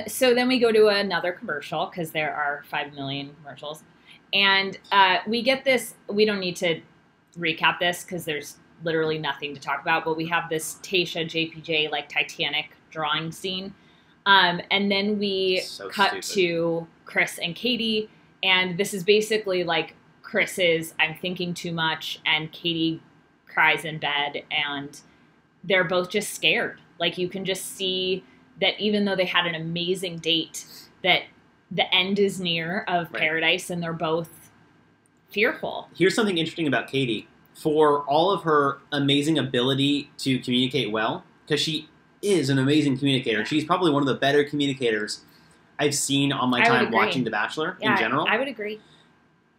S2: So then we go to another commercial, because there are 5 million commercials. And we get this... We don't need to recap this, because there's literally nothing to talk about. But we have this Tayshia, JPJ, like, Titanic drawing scene. And then we cut to Chris and Katie. And this is basically, like, Chris's I'm thinking too much, and Katie cries in bed, and they're both just scared. Like, you can just see that even though they had an amazing date, that the end is near of paradise, and they're both fearful.
S1: Here's something interesting about Katie. For all of her amazing ability to communicate well, because she is an amazing communicator. She's probably one of the better communicators I've seen on my time watching The Bachelor in general.
S2: I would agree.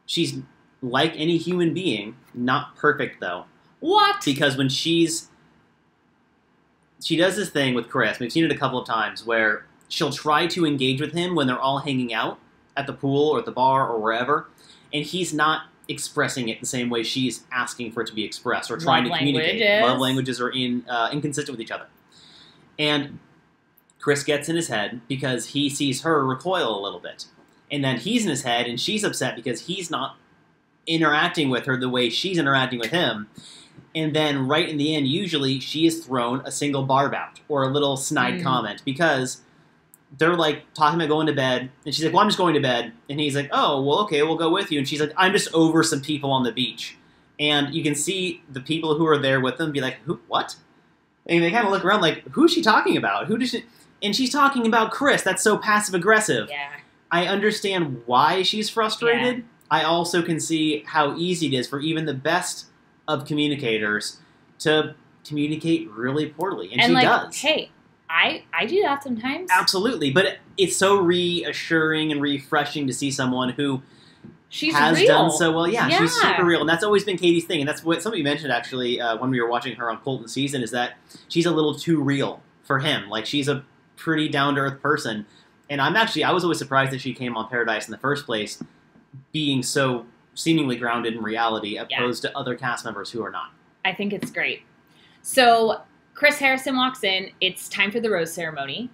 S1: She's like any human being, not perfect though.
S2: What?
S1: Because when she does this thing with Chris, we've seen it a couple of times, where she'll try to engage with him when they're all hanging out at the pool or at the bar or wherever, and he's not expressing it the same way she's asking for it to be expressed or trying to communicate. Love languages are inconsistent with each other. And Chris gets in his head because he sees her recoil a little bit. And then he's in his head, and she's upset because he's not interacting with her the way she's interacting with him. And then right in the end, usually, she is thrown a single barb out or a little snide comment because they're, like, talking about going to bed. And she's like, well, I'm just going to bed. And he's like, oh, well, okay, we'll go with you. And she's like, I'm just over some people on the beach. And you can see the people who are there with them be like, who? What? And they kind of look around like, who's she talking about? Who does she... And she's talking about Chris. That's so passive-aggressive.
S2: Yeah.
S1: I understand why she's frustrated. Yeah. I also can see how easy it is for even the best of communicators to communicate really poorly. And she does.
S2: Hey, I do that sometimes.
S1: Absolutely. But it's so reassuring and refreshing to see someone who has done so well. Yeah, she's super real. And that's always been Katie's thing. And that's what somebody mentioned, actually, when we were watching her on Colton Season, is that she's a little too real for him. Like, she's a pretty down-to-earth person. And I was always surprised that she came on Paradise in the first place, being so seemingly grounded in reality, opposed to other cast members who are not.
S2: I think it's great. So Chris Harrison walks in. It's time for the rose ceremony.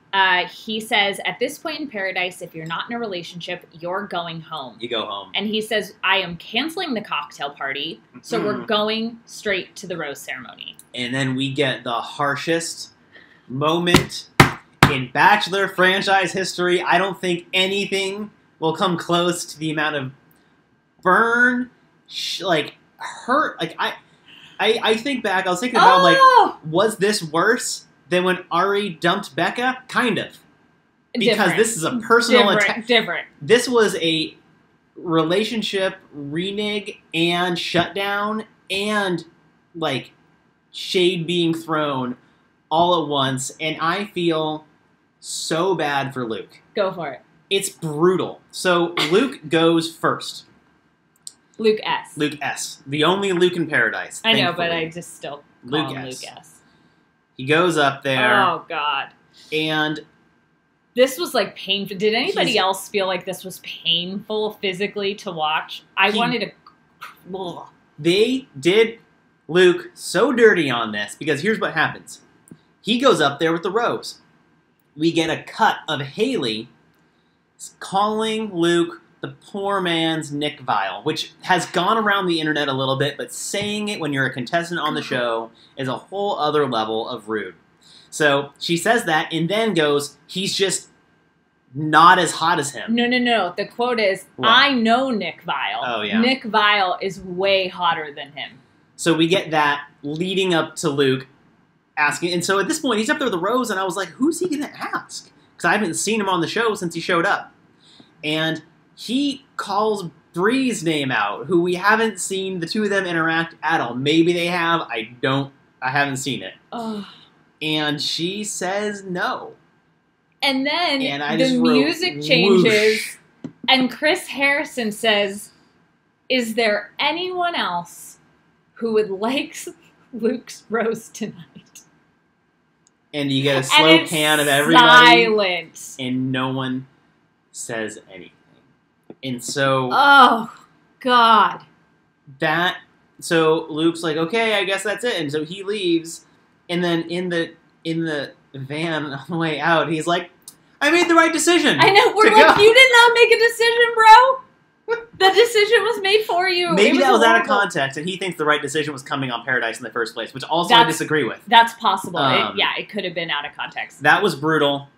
S2: He says, at this point in Paradise, if you're not in a relationship, you're going home.
S1: You go home.
S2: And he says, I am canceling the cocktail party, so we're going straight to the rose ceremony.
S1: And then we get the harshest moment in Bachelor franchise history. I don't think anything will come close to the amount of burn, hurt. Like, I think back, I was thinking about, was this worse than when Ari dumped Becca? Kind of. Because this is a personal attack.
S2: Different.
S1: This was a relationship renege and shutdown and, like, shade being thrown all at once. And I feel so bad for Luke.
S2: Go for it.
S1: It's brutal. So Luke goes first.
S2: Luke S.
S1: Luke S. The only Luke in Paradise.
S2: I know, but I just still call him Luke S.
S1: He goes up there.
S2: Oh, God.
S1: And
S2: this was, like, painful. Did anybody else feel like this was painful physically to watch? I wanted to... Ugh.
S1: They did Luke so dirty on this, because here's what happens. He goes up there with the rose. We get a cut of Haley calling Luke the poor man's Nick Vial, which has gone around the internet a little bit, but saying it when you're a contestant on the show is a whole other level of rude. So she says that and then goes, he's just not as hot as him.
S2: No. The quote is, what? I know Nick Vial.
S1: Oh, yeah.
S2: Nick Vial is way hotter than him.
S1: So we get that leading up to Luke asking. And so at this point, he's up there with the rose, and I was like, who's he going to ask? Because I haven't seen him on the show since he showed up. And he calls Bree's name out, who we haven't seen the two of them interact at all. Maybe they have. I haven't seen it.
S2: Ugh.
S1: And she says no.
S2: And then the music changes, and Chris Harrison says, is there anyone else who would like Luke's rose tonight?
S1: And you get a slow pan of everybody.
S2: Silence.
S1: And no one says anything. And so...
S2: Oh, God.
S1: So Luke's like, okay, I guess that's it. And so he leaves. And then in the in the van on the way out, he's like, I made the right decision.
S2: I know. We're like, you did not make a decision, bro. The decision was made for you.
S1: Maybe that was out of context, and he thinks the right decision was coming on Paradise in the first place, which also I disagree with.
S2: That's possible. It could have been out of context.
S1: That was brutal.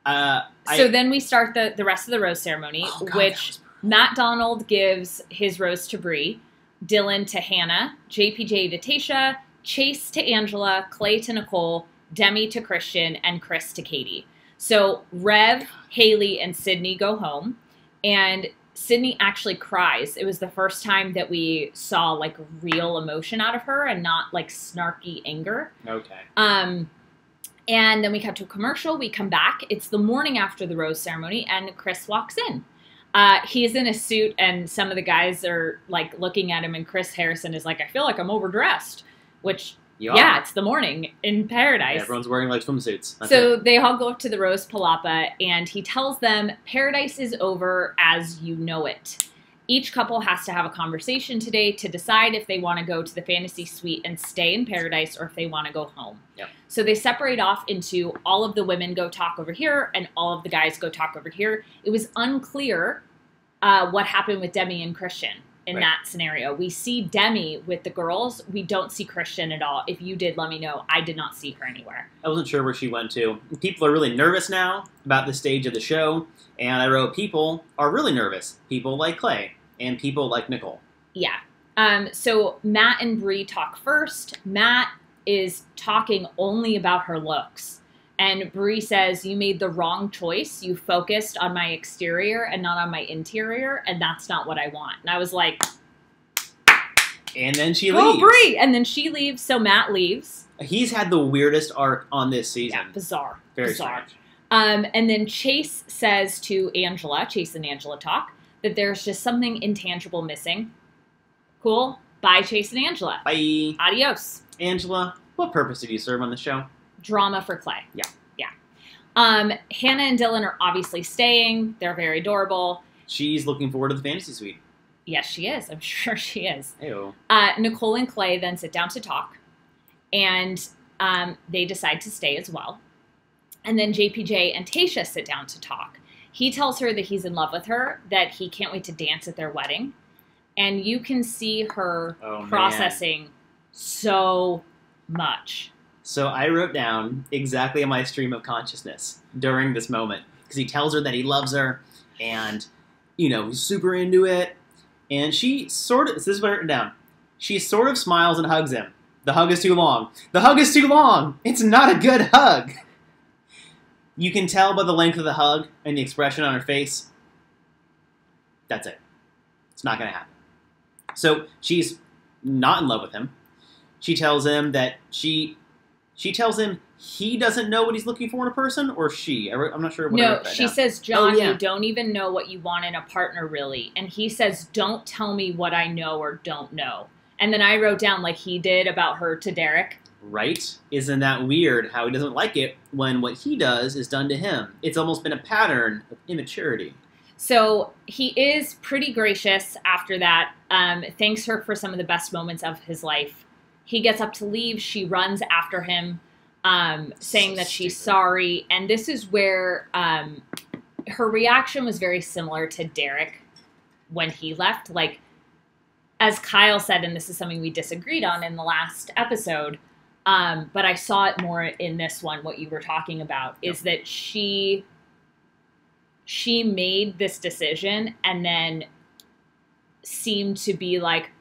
S2: So then we start the rest of the rose ceremony, which Matt Donald gives his rose to Bree, Dylan to Hannah, JPJ to Tayshia, Chase to Angela, Clay to Nicole, Demi to Kristian, and Chris to Katie. So Rev, Haley, and Sydney go home, and Sydney actually cries. It was the first time that we saw, like, real emotion out of her and not, like, snarky anger.
S1: Okay.
S2: And then we cut to a commercial. We come back. It's the morning after the rose ceremony, and Chris walks in. He's in a suit, and some of the guys are, like, looking at him, and Chris Harrison is like, I feel like I'm overdressed, which... Yeah, it's the morning in Paradise.
S1: Yeah, everyone's wearing, like, swimsuits.
S2: So they all go up to the Rose Palapa, and he tells them, Paradise is over as you know it. Each couple has to have a conversation today to decide if they want to go to the fantasy suite and stay in Paradise or if they want to go home.
S1: Yep.
S2: So they separate off into all of the women go talk over here and all of the guys go talk over here. It was unclear what happened with Demi and Kristian. In that scenario, we see Demi with the girls. We don't see Kristian at all. If you did, let me know. I did not see her anywhere.
S1: I wasn't sure where she went to. People are really nervous now about the stage of the show, and I wrote people are really nervous. People like Clay and people like Nicole.
S2: Yeah. So Matt and Bree talk first. Matt is talking only about her looks. And Bree says, you made the wrong choice. You focused on my exterior and not on my interior, and that's not what I want. And I was like...
S1: And then she leaves.
S2: Oh, Bree! And then she leaves, so Matt leaves.
S1: He's had the weirdest arc on this season.
S2: Yeah, bizarre.
S1: Very
S2: bizarre.
S1: strange.
S2: And then Chase says to Angela, Chase and Angela talk, that there's just something intangible missing. Cool. Bye, Chase and Angela.
S1: Bye.
S2: Adios.
S1: Angela, what purpose did you serve on the show?
S2: Drama for Clay.
S1: Yeah.
S2: Hannah and Dylan are obviously staying. They're very adorable.
S1: She's looking forward to the fantasy suite.
S2: Yes, she is. I'm sure she is.
S1: Ew.
S2: Nicole and Clay then sit down to talk, and they decide to stay as well. And then JPJ and Tayshia sit down to talk. He tells her that he's in love with her, that he can't wait to dance at their wedding. And you can see her processing so much.
S1: So I wrote down exactly on my stream of consciousness during this moment. Because he tells her that he loves her, and, you know, he's super into it. And she sort of, this is what I wrote down. She sort of smiles and hugs him. The hug is too long. The hug is too long! It's not a good hug! You can tell by the length of the hug and the expression on her face. That's it. It's not going to happen. So she's not in love with him. She tells him that she tells him he doesn't know what he's looking for in a person, or she? I'm not sure what I wrote that
S2: she
S1: down.
S2: says, John, you don't even know what you want in a partner, really. And he says, don't tell me what I know or don't know. And then I wrote down, like he did about her to Derek.
S1: Right? Isn't that weird how he doesn't like it when what he does is done to him? It's almost been a pattern of immaturity.
S2: So he is pretty gracious after that. Thanks her for some of the best moments of his life. He gets up to leave. She runs after him, saying that she's sorry. And this is where her reaction was very similar to Derek when he left. Like, as Kyle said, and this is something we disagreed on in the last episode, but I saw it more in this one, what you were talking about, is that she made this decision and then seemed to be like,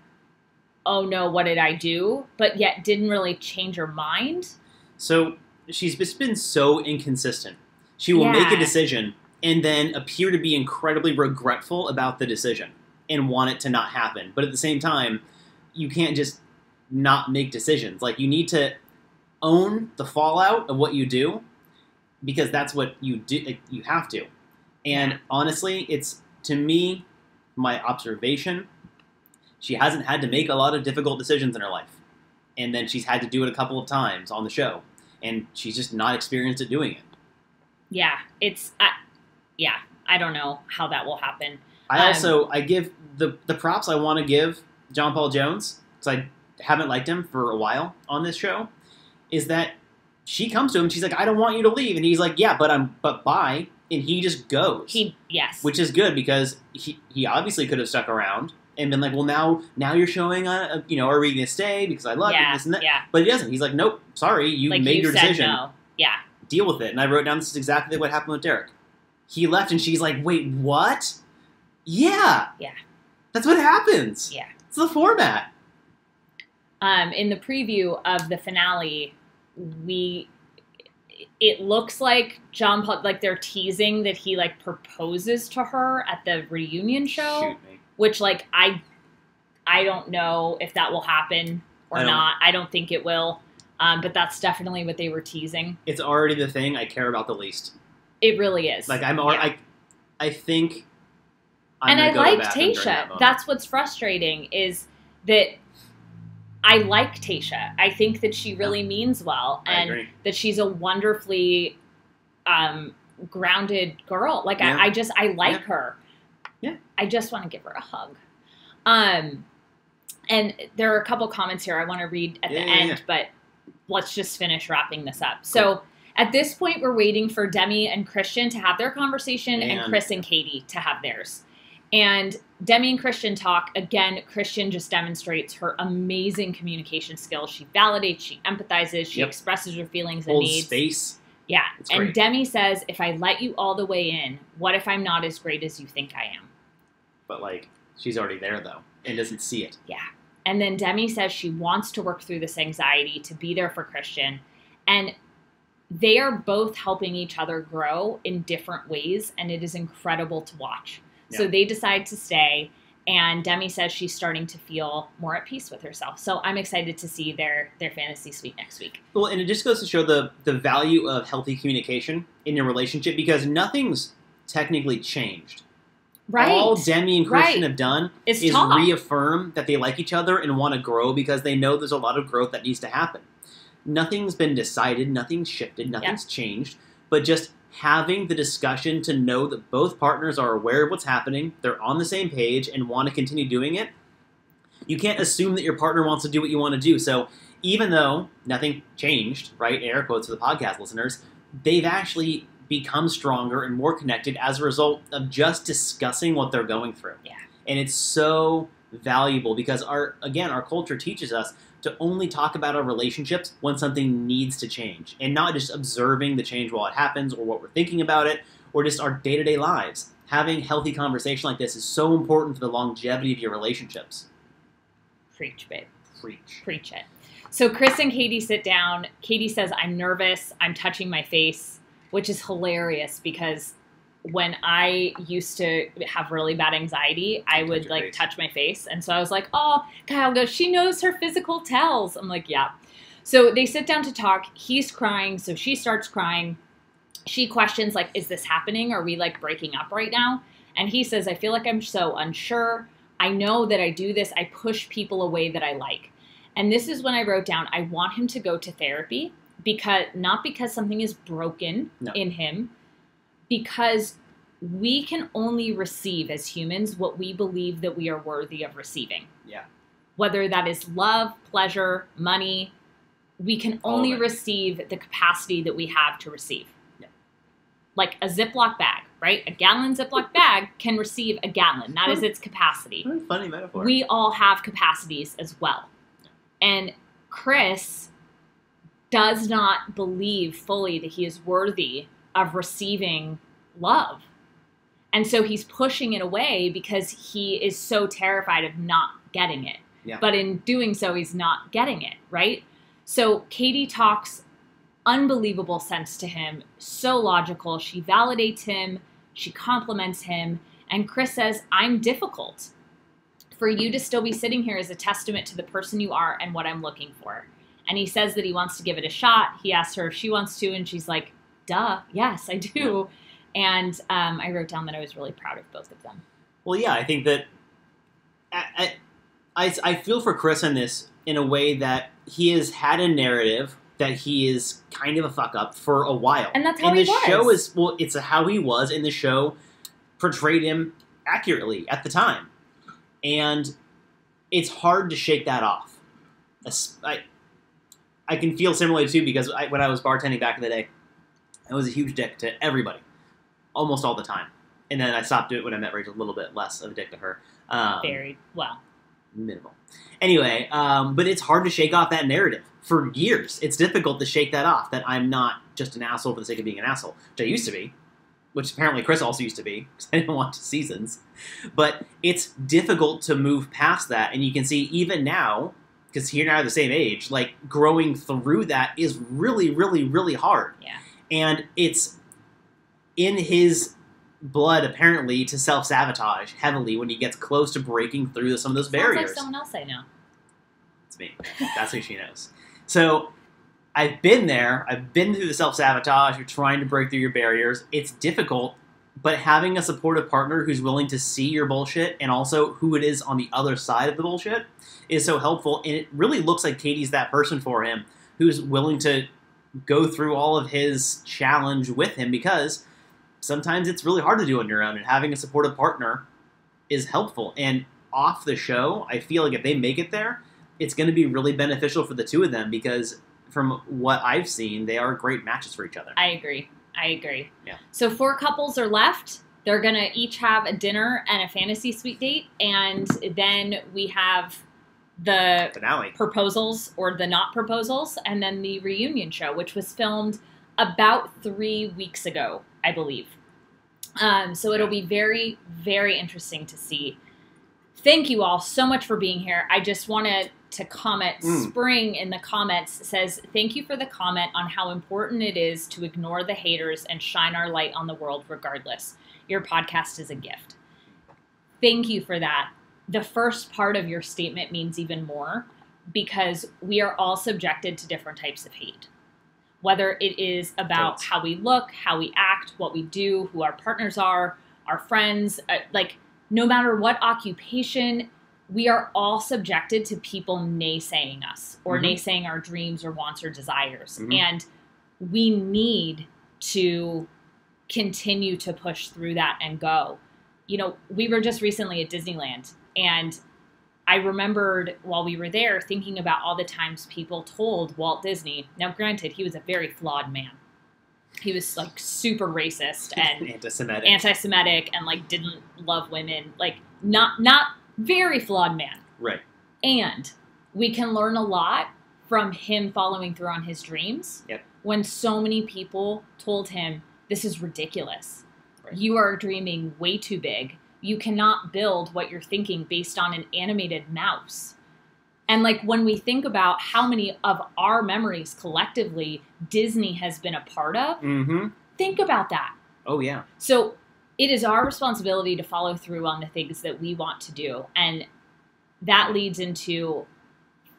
S2: oh no, what did I do? But yet didn't really change her mind. So
S1: she's just been so inconsistent. She will make a decision and then appear to be incredibly regretful about the decision and want it to not happen. But at the same time, you can't just not make decisions. Like, you need to own the fallout of what you do, because that's what you do. Like, you have to. And honestly, it's, to me, my observation, she hasn't had to make a lot of difficult decisions in her life. And then she's had to do it a couple of times on the show. And she's just not experienced at doing it.
S2: Yeah, I don't know how that will happen.
S1: I give the props I want to give John Paul Jones, because I haven't liked him for a while on this show, is that she comes to him, she's like, I don't want you to leave. And he's like, yeah, but bye. And he just goes.
S2: Yes.
S1: Which is good because he obviously could have stuck around and been like, well, now you're showing, are we going to stay because I love you, this and that.
S2: Yeah.
S1: But he doesn't. He's like, nope, sorry, you made your decision.
S2: No. Yeah.
S1: Deal with it. And I wrote down, this is exactly what happened with Derek. He left and she's like, wait, what? Yeah.
S2: Yeah.
S1: That's what happens.
S2: Yeah.
S1: It's the format.
S2: In the preview of the finale, it looks like John Paul, like they're teasing that he like proposes to her at the reunion show.
S1: Shoot me.
S2: Which like I don't know if that will happen or not. I don't think it will. But that's definitely what they were teasing.
S1: It's already the thing I care about the least.
S2: It really is.
S1: Like I think.
S2: And I like Tayshia. That's what's frustrating is that I like Tayshia. I think that she really means well, and that she's a wonderfully grounded girl. Like I like her.
S1: Yeah.
S2: I just want to give her a hug. And there are a couple comments here I want to read at the end, but let's just finish wrapping this up. Cool. So at this point, we're waiting for Demi and Kristian to have their conversation and Chris and Katie to have theirs. And Demi and Kristian talk. Again, Kristian just demonstrates her amazing communication skills. She validates, she empathizes, she expresses her feelings and needs.
S1: Space.
S2: Yeah. And Demi says, if I let you all the way in, what if I'm not as great as you think I am?
S1: But, like, she's already there, though, and doesn't see it.
S2: Yeah. And then Demi says she wants to work through this anxiety to be there for Kristian. And they are both helping each other grow in different ways, and it is incredible to watch. Yeah. So they decide to stay, and Demi says she's starting to feel more at peace with herself. So I'm excited to see their fantasy suite next week.
S1: Well, and it just goes to show the value of healthy communication in your relationship, because nothing's technically changed.
S2: Right.
S1: All Demi and Kristian have done is
S2: talk.
S1: reaffirm that they like each other and want to grow, because they know there's a lot of growth that needs to happen. Nothing's been decided, nothing's shifted, nothing's changed, but just having the discussion to know that both partners are aware of what's happening, they're on the same page, and want to continue doing it. You can't assume that your partner wants to do what you want to do. So even though nothing changed, right, air quotes for the podcast listeners, they've actually become stronger and more connected as a result of just discussing what they're going through.
S2: Yeah.
S1: And it's so valuable because our culture teaches us to only talk about our relationships when something needs to change, and not just observing the change while it happens or what we're thinking about it or just our day-to-day lives. Having healthy conversation like this is so important for the longevity of your relationships.
S2: Preach, babe.
S1: Preach
S2: it. So Chris and Katie sit down. Katie says, I'm nervous. I'm touching my face, which is hilarious because when I used to have really bad anxiety, I would touch my face. And so I was like, oh, Kyle goes, she knows her physical tells. I'm like, yeah. So they sit down to talk. He's crying. So she starts crying. She questions, like, is this happening? Are we like breaking up right now? And he says, I feel like I'm so unsure. I know that I do this. I push people away that I like. And this is when I wrote down, I want him to go to therapy, not because something is broken in him, because we can only receive as humans what we believe that we are worthy of receiving.
S1: Yeah.
S2: Whether that is love, pleasure, money, we can only receive the capacity that we have to receive. Yeah. Like a Ziploc bag, right? A gallon Ziploc bag can receive a gallon. That is its capacity.
S1: What a funny metaphor.
S2: We all have capacities as well. And Chris does not believe fully that he is worthy of receiving love. And so he's pushing it away because he is so terrified of not getting it. Yeah. But in doing so, he's not getting it, right? So Katie talks unbelievable sense to him, so logical. She validates him. She compliments him. And Chris says, I'm difficult. For you to still be sitting here is a testament to the person you are and what I'm looking for. And he says that he wants to give it a shot. He asks her if she wants to, and she's like, duh, yes, I do. And I wrote down that I was really proud of both of them.
S1: Well, yeah, I think that I feel for Chris in this in a way that he has had a narrative that he is kind of a fuck up for a while.
S2: And that's how he was.
S1: And the show it's how he was, and the show portrayed him accurately at the time. And it's hard to shake that off. I can feel similarly too because when I was bartending back in the day, I was a huge dick to everybody, almost all the time. And then I stopped doing it when I met Rachel, a little bit less of a dick to her.
S2: Very well.
S1: Minimal. Anyway, but it's hard to shake off that narrative. For years, it's difficult to shake that off, that I'm not just an asshole for the sake of being an asshole, which I used to be, which apparently Chris also used to be, because I didn't watch seasons. But it's difficult to move past that, and you can see even now, because he and I are the same age, like, growing through that is really, really, really hard.
S2: Yeah. And
S1: it's in his blood, apparently, to self-sabotage heavily when he gets close to breaking through some of those barriers.
S2: Sounds like someone else I know.
S1: It's me. That's who she knows. So, I've been there. I've been through the self-sabotage. You're trying to break through your barriers. It's difficult, but having a supportive partner who's willing to see your bullshit and also who it is on the other side of the bullshit is so helpful. And it really looks like Katie's that person for him who's willing to go through all of his challenge with him, because sometimes it's really hard to do on your own, and having a supportive partner is helpful. And off the show, I feel like if they make it there, it's going to be really beneficial for the two of them, because from what I've seen, they are great matches for each other.
S2: I agree.
S1: Yeah.
S2: So 4 couples are left. They're going to each have a dinner and a fantasy suite date, and then we have the
S1: finale,
S2: proposals or the not proposals, and then the reunion show, which was filmed about 3 weeks ago, I believe. So it'll be very, very interesting to see. Thank you all so much for being here. I just wanted to comment, Spring in the comments says, thank you for the comment on how important it is to ignore the haters and shine our light on the world regardless. Your podcast is a gift. Thank you for that. The first part of your statement means even more, because we are all subjected to different types of hate. Whether it is about how we look, how we act, what we do, who our partners are, our friends, like no matter what occupation, we are all subjected to people naysaying us or naysaying our dreams or wants or desires. And we need to continue to push through that and go. You know, we were just recently at Disneyland, and I remembered while we were there thinking about all the times people told Walt Disney, now granted, he was a very flawed man. He was like super racist and anti-Semitic and like didn't love women, like not very flawed man.
S1: Right.
S2: And we can learn a lot from him following through on his dreams.
S1: Yep.
S2: When so many people told him, this is ridiculous.
S1: Right.
S2: You are dreaming way too big. You cannot build what you're thinking based on an animated mouse. And like when we think about how many of our memories collectively Disney has been a part of, think about that.
S1: Oh, yeah.
S2: So it is our responsibility to follow through on the things that we want to do. And that leads into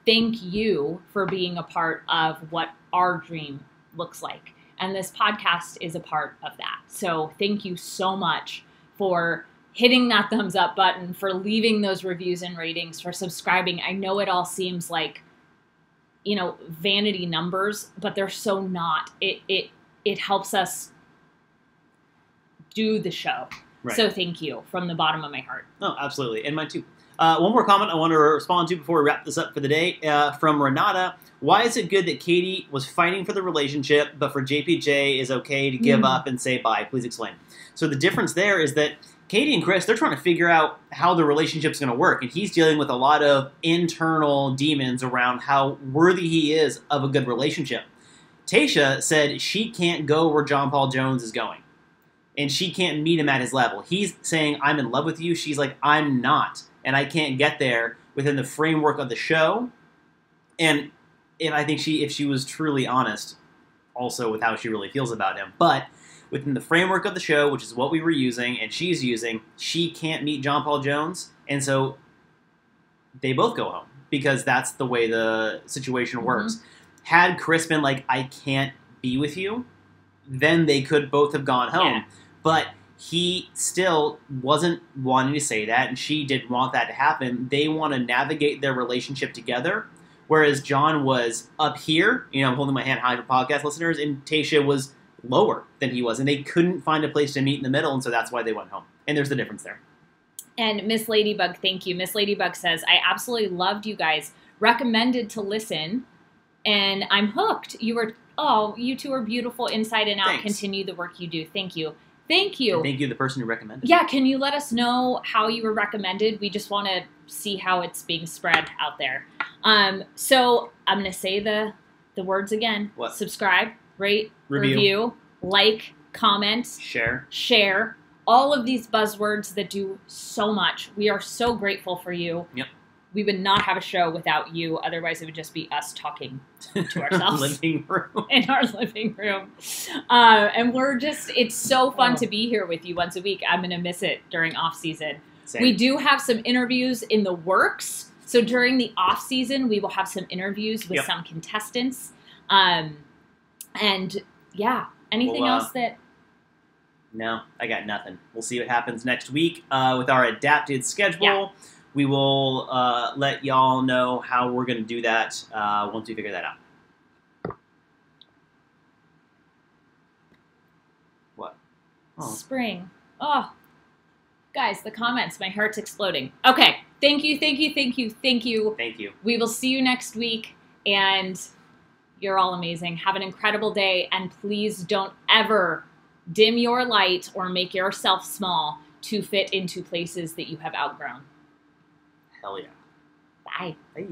S2: thank you for being a part of what our dream looks like. And this podcast is a part of that. So thank you so much for hitting that thumbs up button, for leaving those reviews and ratings, for subscribing. I know it all seems like, you know, vanity numbers, but they're so not. It helps us do the show. Right. So thank you from the bottom of my heart.
S1: Oh, absolutely. And mine too. One more comment I want to respond to before we wrap this up for the day from Renata. Why is it good that Katie was fighting for the relationship, but for JPJ is okay to give up and say bye? Please explain. So the difference there is that Katie and Chris, they're trying to figure out how the relationship's going to work, and he's dealing with a lot of internal demons around how worthy he is of a good relationship. Tayshia said she can't go where John Paul Jones is going, and she can't meet him at his level. He's saying, I'm in love with you. She's like, I'm not, and I can't get there within the framework of the show. And I think if she was truly honest also with how she really feels about him, but within the framework of the show, which is what we were using and she's using, she can't meet John Paul Jones, and so they both go home because that's the way the situation works. Had Chris been like, I can't be with you, then they could both have gone home. Yeah. But he still wasn't wanting to say that, and she didn't want that to happen. They want to navigate their relationship together, whereas John was up here, you know, I'm holding my hand high for podcast listeners, and Tayshia was lower than he was, and they couldn't find a place to meet in the middle, and so that's why they went home. And there's the difference there.
S2: And Miss Ladybug, thank you. Miss Ladybug says, I absolutely loved you guys. Recommended to listen and I'm hooked. You two are beautiful inside and out. Thanks. Continue the work you do. Thank you. Thank you.
S1: And thank you, the person who recommended.
S2: Yeah, can you let us know how you were recommended? We just want to see how it's being spread out there. So I'm going to say the words again.
S1: What?
S2: Subscribe, rate, review, like, comment, share. All of these buzzwords that do so much. We are so grateful for you.
S1: Yep.
S2: We would not have a show without you. Otherwise, it would just be us talking to ourselves.
S1: Living room.
S2: In our living room. And it's so fun to be here with you once a week. I'm going to miss it during off season. Same. We do have some interviews in the works. So during the off season, we will have some interviews with some contestants. And yeah, anything else that...
S1: No, I got nothing. We'll see what happens next week with our adapted schedule. Yeah. We will let y'all know how we're going to do that once we figure that out. What?
S2: Oh. Spring. Oh. Guys, the comments. My heart's exploding. Okay. Thank you, thank you, thank you, thank you.
S1: Thank you.
S2: We will see you next week, and you're all amazing. Have an incredible day, and please don't ever dim your light or make yourself small to fit into places that you have outgrown.
S1: Hell yeah.
S2: Bye.
S1: Bye.